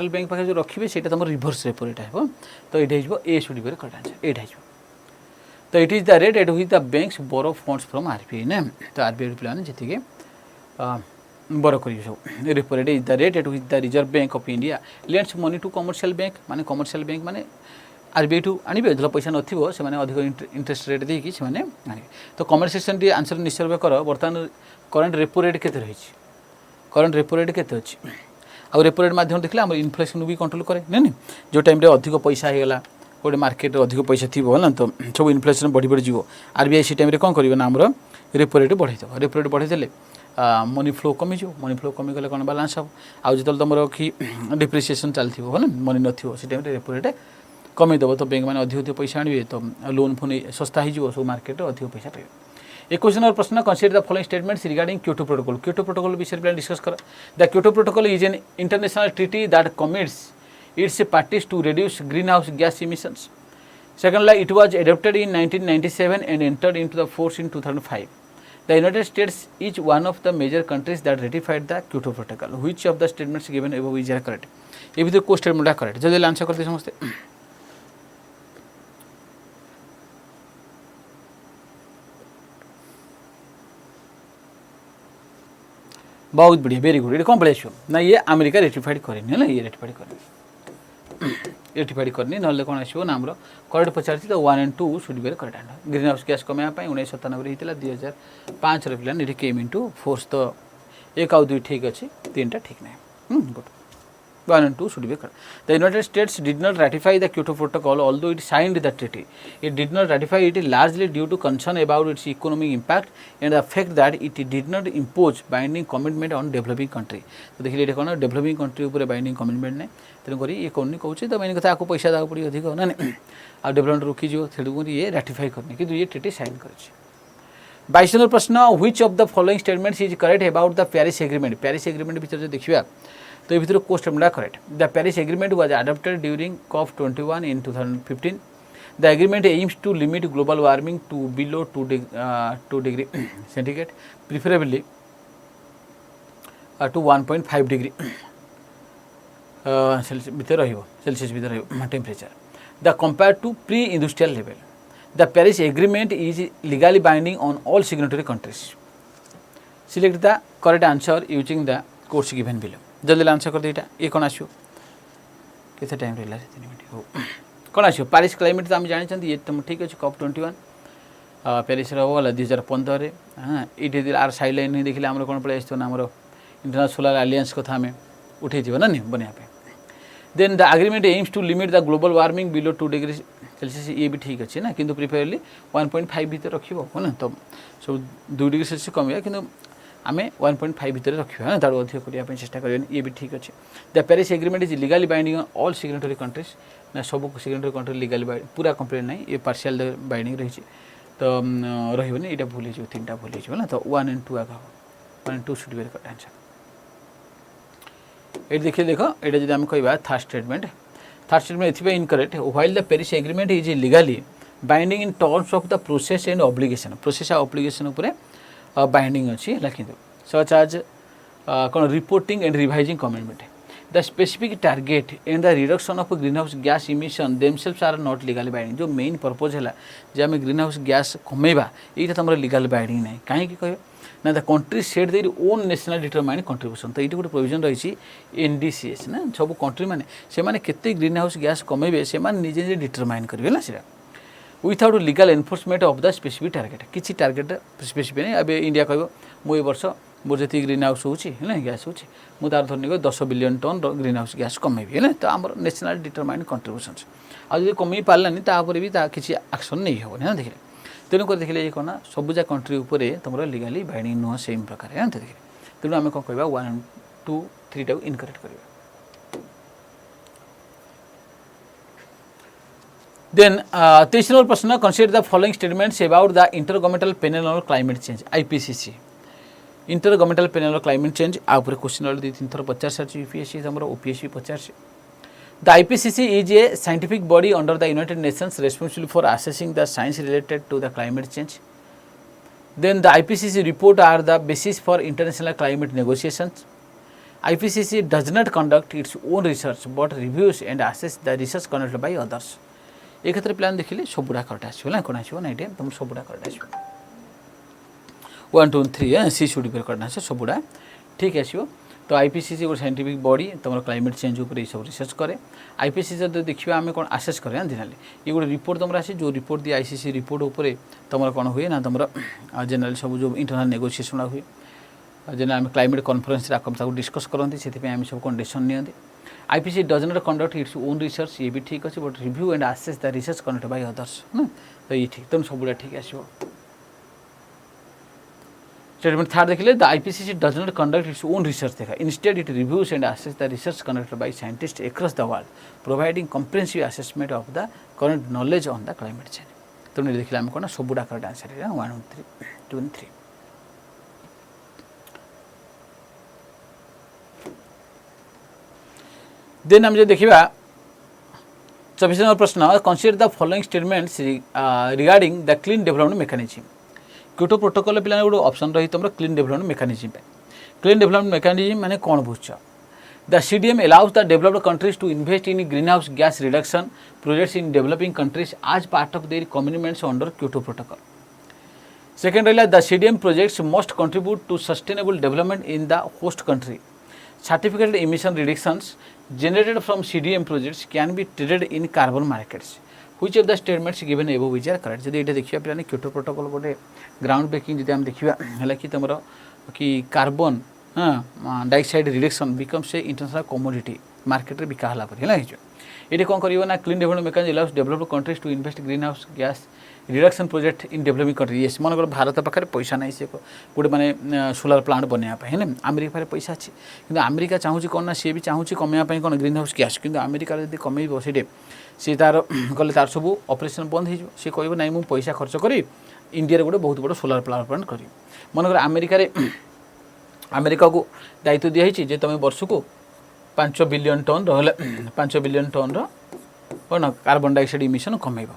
bank पाखे जो रखिबे सेटा तुम रिवर्स रेपो रेट हेबो तो एटा हिजबो A should be correct answer एटा हिजबो. तो it is the rate at which the banks borrow funds from RBI ना तो आरबीआई प्लान जतिके बरो करी सब repo rate is the rate at which the Reserve Bank of India lends money to commercial bank माने कमर्शियल बैंक माने आरबीआई ठू आनिबे जो पैसा नथिबो से माने अधिक इंटरेस्ट रेट देकी से माने आनिबे. तो कमेंट सेक्शन रे आंसर निश्चय कर वर्तमान करंट रेपो रेट केते रहिछि करंट रेपो रेट केते अछि आ रेपो रेट माध्यम देखले हम इन्फ्लेशन भी कंट्रोल करे नै जो टाइम रे अधिक पैसा हे गला कोडे मार्केट रे अधिक पैसा थिबो ना तो सब इन्फ्लेशन बढ़ी बढ़ी जीवो आरबीआई सी टाइम रे कोन करिवो ना हमरो रेपो रेट बढ़ाई दो. रेपो रेट बढ़ाई देले मनी फ्लो कमीज मनी फ्लो कमी गले कौन बालांस हम आउ जो तुम कि डिप्रिसिएसन चलती है मनी नथिबो से टाइम रेपो रेट कमी देव तो बैंक मैंने अधिक पैसा आने तो लोन फोन सस्ता हो सब मार्केट अधिक पैसा पाइबे. एक क्वेश्चन और प्रश्न consider the following statements regarding Kyoto protocol. Kyoto protocol विषय पे डिस्कस कर. The Kyoto protocol is an international treaty that commits its parties to reduce green house gas emissions. Second it was adopted in 1997 and entered into the force in 2005. The United States is one of the major countries that ratified the Kyoto Protocol. Which of the statements given above is correct? ये भी तो को स्टेटमेंट करेक्ट जल्दी आंसर करते समझते. बहुत बढ़िया वेरी गुड. ये कौन पढ़े ना ये अमेरिका रेटिफाइड करेनि है ना ये रेटिफाइड करनी रेटिफाइड करनी ना कौन आसो ना आमर करेक्ट पचारि तो 1 and 2 should be correct answer. Green house gas कमाया 1997 होता 2005 प्लान ये केम इनटू फोर्स तो 1 और 2 ठीक अच्छे 3टा ठीक नहीं good 1 and 2 should be correct. The United States did not ratify the Kyoto Protocol although it signed the treaty. It did not ratify it largely due to concern about its economic impact and the fact that it did not impose binding commitment on developing country. तो देखिए ये कौन डेवलपिंग कंट्री ऊपर बाइंडिंग कमिटमेंट नहीं तेणुक ये कौन नहीं कहूँ तो मैंने कथा आपको पैसा देवाक पड़े अधिक ना आ डेवलपमेंट रोकी जो तेणुक ये राटिफाई करनी कि ये ट्रीटी साइन कर. 22 नंबर प्रश्न which of the following statements is correct about the Paris agreement. Paris agreement भीतर जो देखिए तो ये भीतर को statement correct. The Paris agreement was adopted during COP21 in 2015. The agreement aims to limit global warming to below 2 degree centigrade, preferably to 1.5 degree भीतर रहिबो सेल्सियस भीतर रहिबो temperature. The compared to pre-industrial level. The Paris Agreement is legally binding on all signatory countries. Select the correct answer using the course given below. जल्दी आंसर कर दे ये कौन आसो कितना टाइम रहा 3 मिनट हो कौन आस पारिस क्लाइमेट तो आम जानते ये तुम ठीक अच्छे COP21 प्यारिस गला 2015 हाँ ये आर साइड लाइन देखिले आम कौन पड़े आम इंटरनेशनल सोलार आलियंस कथा आम उठे ना नहीं बनवाई then the agreement aims to limit the global warming below 2 degree Celsius ये भी ठीक अच्छे ना किंतु प्रिफेरली 1.5 भीतर रखो ना तो सब 2 डिग्री सेल्सियस कमिया कि आम 1.5 भीतर रखा है तार अधिक करने चेष्टा करें ये भी ठीक अच्छे the Paris Agreement is legally binding on all signatory countries ना सब सिग्नेटरी कंट्री लीगली पूरा कंप्लीट ना ये पार्शियल बाइंडिंग रही तो रही ये भूल हो 3टा भूल हो तो 1 and 2 आगे 1 and 2 should be correct answer ये देखिए देख ये जब आम कह थर्ड स्टेटमेंट ये incorrect while the Paris Agreement is legally binding in terms of the process and obligation process आ ऑब्लिगेशन उपर बाइंडिंग अच्छी लिखी सच आज कौन reporting and revising commitment the specific target and the reduction of green house gas emission themselves are not legally binding जो मेन पर्पज है जे आम ग्रीन हाउस गैस कमेबा ये तुम लीगल बाइंडिंग ना कहीं कह ना the country set their own national determined contribution तो ये गोटे प्रोविजन रही NDCS ना सब कंट्री मैंने से माने केते ग्रीन हाउस गैस कमेबे से निजे निजे डिटरमाइन करेंगे ना सीटा without legal enforcement of the specific target किसी टारगेट स्पेसिफिक नहीं अब इंडिया कह मुझे वर्ष मोर जी ग्रीन हाउस होना गैस हो तार धरने 10 billion ton green house gas कमेबी है तो आम नेशनल डिटरमाइंड कंट्रीब्यूशन आज कमे पारानी तापर भी किसी एक्शन नहीं हेनी ना देखिए तेणुक देखिए ये कौन सबुजा कंट्री उपर तुम लीगली बाइंडिंग नुह सेम प्रकार है देखिए तेणु आम कौन कह 1 and 2 3 टाक इनकरेक्ट करवा देन 23 नंबर प्रश्न consider the following statements about the intergovernmental panel on climate change IPCC intergovernmental panel on climate change आपर क्वेश्चन ऑलरेडी 3 थर पचार सारी UPSC तुम OPSC पचार the IPCC is a scientific body under the United Nations responsible for assessing the science related to the climate change then the IPCC report are the basis for international climate negotiations IPCC does not conduct its own research but reviews and assess the research conducted by others एक क्षेत्र प्लान देखिले सबुड़ा करेक्ट आसो कौन आसो ना ये तुम सबुड़ा करेक्ट आसो 1 2 3 सी शुड बी करेक्ट आसो सबुड़ा ठीक आसो तो IPCC गोटे साइंटिफिक बॉडी तुम क्लाइमेट चेंज उपर सब रिसर्च करे IPCC जो देखिए आम कौन आसेस करें दिनाली ये गोटे रिपोर्ट तुम आसे जो रिपोर्ट दिए ICC रिपोर्ट उपर तुम कौन हुए ना तुम जेनराल सब जो इंटरनल नेगोशिएशन हुए जेना आम क्लाइमेट कॉन्फ्रेंस डिस्कस करती से आम सब कौन डिसीजन नियंती IPCC does not conduct its own research ये भी ठीक अच्छे but review and assess the research conducted by others ना तो ये ठीक तुम सबुड़ा ठीक आसो स्टेटमेंट थर्ड देखिए the IPCC does not conduct its own research देखा instead it reviews and assess the research conducted by scientist across the world providing comprehensive assessment of the current knowledge on the climate change तुमने देखिए आम कौन सबुड़ा करेक्ट आंसर है 1 and 2 and 3 देन आम जो देखा 24 नंबर प्रश्न consider the following statements regarding the clean development mechanism Kyoto protocol पे गोटे ऑप्शन रही तुम clean development mechanism clean development mechanism माने कौन बुझ the CDM allows the developed countries to invest in green house gas reduction projects in developing countries as part of their commitments under Kyoto protocol second रहा the CDM projects must contribute to sustainable development in the host country certificate emission reductions generated from CDM projects can be traded in carbon markets. Which of the statements given above is correct? जब ये देखिए पे क्योटो प्रोटोकॉल गोटे ग्राउंड ब्रेकिंग जब देखा है कि तुम कि कार्बन हाँ dioxide reduction becomes a international commodity market में बिका है ये कौन कर clean development mechanism allows developed countries to invest green house gas reduction project in developing country ये मन भारत पाखे पैसा ना से गोटे माने सोलार प्लांट बनवाई है अमेरिका पाखे पैसा अच्छी कि अमेरिका चाहूँ कौन ना सी भी चाहूँ कमेवाई कौन ग्रीन हाउस गैस कि अमेरिका जब कमेब से सी तार कले तार सब ऑपरेशन बंद हो सी कह ना मुझे पैसा खर्च करी इंडिया गोटे बहुत बड़ सोलार प्लांट करी मनकर अमेरिका को दायित्व दिखाई तुम वर्ष को 5 बिलियन टन रहा 5 बिलियन टन कौन कार्बन डाइऑक्साइड इमिशन कमेब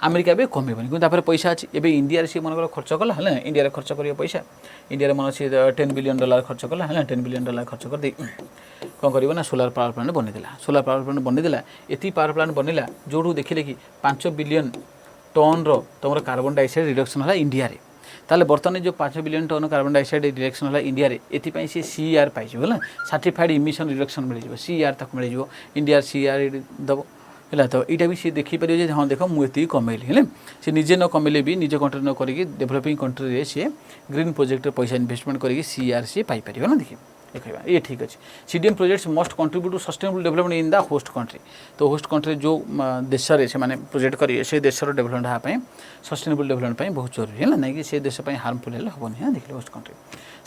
अमेरिका भी कमेबनी क्योंकि पैसा अच्छी एवं इंडिया सी मन खर्च कला है इंडिया खर्च कर पैसा इंडिया मन सी $10 बिलियन खर्च कला है $10 बिलियन खर्च कर दे कौन कर सोलार पावर प्लांट बनईदेला सोलार पावर प्लांट बनईदेला ये पावर प्लांट बनइला जो देखिले कि 5 बिलियन टन तुम कार्बन डाइऑक्साइड रिडक्शन है इंडिया रे ताले बर्तमान जो 5 billion ton carbon dioxide reduction है इंडिया रे एथि सी CER पाई है सर्टिफाइड इमिशन रिडक्शन मिल CER तक मिल इंडिया CER दब है तो यहाँ भी सी देखिपारे हाँ देख मुझे कमेली है सी निजे न कमेले भी निज कंट्री न करी डेभलपिंग कंट्री सी ग्रीन प्रोजेक्ट पैसा इन्वेस्टमेंट करके CRC पाइपर ना देखिए देखा ये ठीक अच्छे CDM projects must contribute to sustainable development in the host country तो होस्ट कंट्री जो देश से प्रोजेक्ट करेंगे से देशर डेवलपमेंट हाँपाई सस्टेनेबल डेवलपमेंट बहुत जरूरी है ना कि से देश हार्मफुल है हेनी हाँ देखिए host country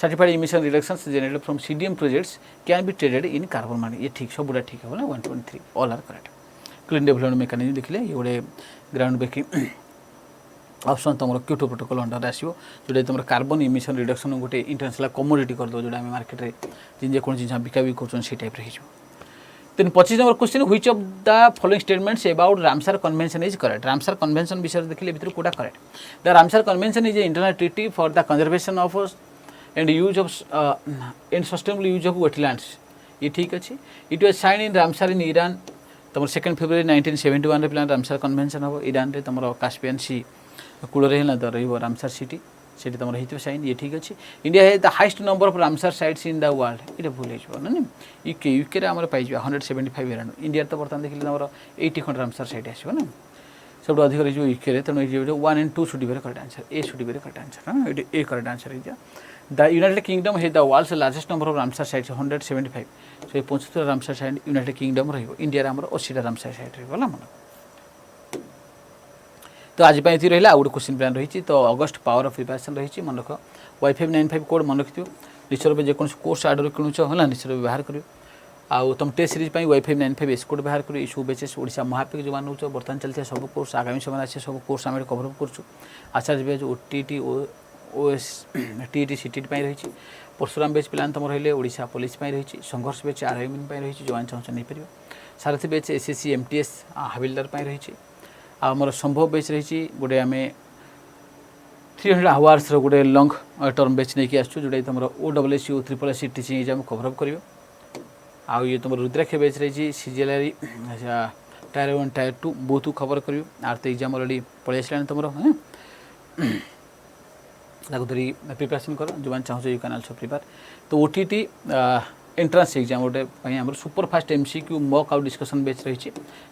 certified emission reductions generated from CDM projects can be traded in carbon market ये ठीक सब ठीक है ना 1.3 all are correct clean development mechanism देखिले ये गोटे ग्राउंड ब्रेकिंग ऑप्शन तुम क्योटो प्रोटोकॉल अंडर आसो जोटा तुम कार्बन इमिशन रिडक्शन गोटे इंटरनेशनल कमोडिटी कर दो जोटा आम मार्केट में जेको जिन बिका भी कर type then 25 number question which of the following statements about Ramsar Convention is correct Ramsar Convention विषय देखिले भितर कोटा correct the Ramsar Convention is a international treaty for the conservation of and use of and sustainable use of wetlands ये ठीक अच्छे it was sign in Ramsar in Iran तुम 2 फेब्रुआरी 1971 प्लान रामसर कन्वेंशन हम ईरान रे तुम कास्पियन सी कूल रामसर सिटी से तुम हो साइन ये ठीक अच्छे इंडिया है the highest number of Ramsar sites in the world ये भूल ना यूके आम पाई 175 अराउंड इंडिया तो बर्तमान देखिए तुम 80 खंड रामसर साइट आसो ना सब अधिक रही यूके तेणु 1 and 2 should be correct answer A should be correct answer ना ये ए करेक्ट आंसर है द यूनाइटेड किंगडम है the world's largest number of Ramsar sites 175 so ये 75 रामसर साइट यूनाइटेड किंगडम रही इंडिया आम 80 रामसर साइट रहा मन तो आज ये रहा आउ गोटे क्वेश्चन प्लान रही तो अगस्ट पावर ऑफ प्रिपरेशन रही मन रख Y595 कोड मन रखियो निश्चय रूप जेको कोर्स आर्डर किणुच है निश्चय रूप व्यवहार कर आउ तुम test series Y595 S code व्यवहार कर सब बेचेस ओडिशा महापेक जो नौ बर्तमान चलते सब कोर्स आगामी समय आसे सब कोर्स आम कभर अप कर आचार्य बेच OTT OS TET CTET रही परशुराम बेच प्लान तुम रही ओडिशा पुलिस रही संघर्ष बेच आर्मी रही जो मैंने चाहूँ नहीं पार सारथी बेच SSC MTS हाविलदार रही आमर संभव बेच रही गोटे आम 300 आवर्स गोटे लंग टर्म बेच नहीं आसो जोटा तुम OSSU SSC teaching exam cover up कर आउ ये तुम रुद्राक्ष बेच रही CGLRE टायर 1 टायर 2 बहुत खबर कर आर तो एग्जाम अलरेडी पलि आसानी तुम धरी प्रिपरेशन कर जो मैंने चाहूँ यू कैन आल्सो प्रिपेयर तो OTT एंट्रांस एग्जाम गोटे आम superfast MCQ mock out discussion बेच रही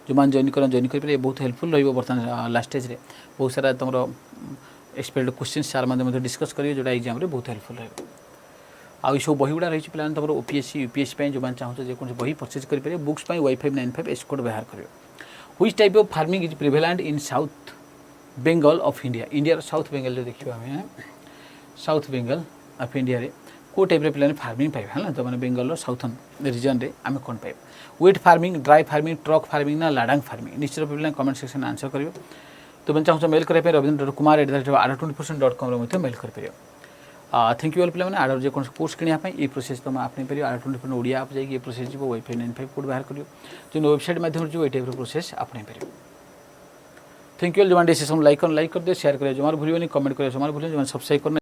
जो मैंने जॉइन कर बहुत हेल्पफुल रही बर्तमान लास्ट स्टेज बहुत सारा तुम एक्सपेक्टेड क्वेश्चन सार मैंने डिस्कस करेंगे जोटा एग्जाम बहुत हेल्पफुल रही आउ सब बही गुड़ा रही प्लान तुम OPSC UPSC जो मैंने चाहूँ जो बही परचेज करेंगे बुक्स Y595 एस कोड व्यवहार कर which type of farming is prevalent in south Bengal of India India south Bengal जो देखिए आम साउथ बेंगल ऑफ इंडिया को टाइप प्लान फार्मिंग पाइबा है ना तो मैंने बेंगल साउथर्न रीजन रे आम कौन पाइबा wet farming dry farming truck farming ना लाडांग फार्मिंग निश्चित प्लान कमेंट सेक्शन आंसर करियो तो मैं चाहूँ मेल करें ravindra.kumar@r24% मेल कर थैंक यू ऑल पे आर जो कोर्स किनापी ये प्रोसेस तुम आपने पार R24 ओडिया आप जाइए प्रोसेस जी Y595 कोड बाहर करियो जो वेबसाइट माध्यम जो ये टाइप प्रोसेस आपने पार थैंक यू ऑल जो सेशन लाइक कर दियो शेयर करियो जो भूलिए कमेंट करियो जो भूलिए जो सब्सक्राइब करना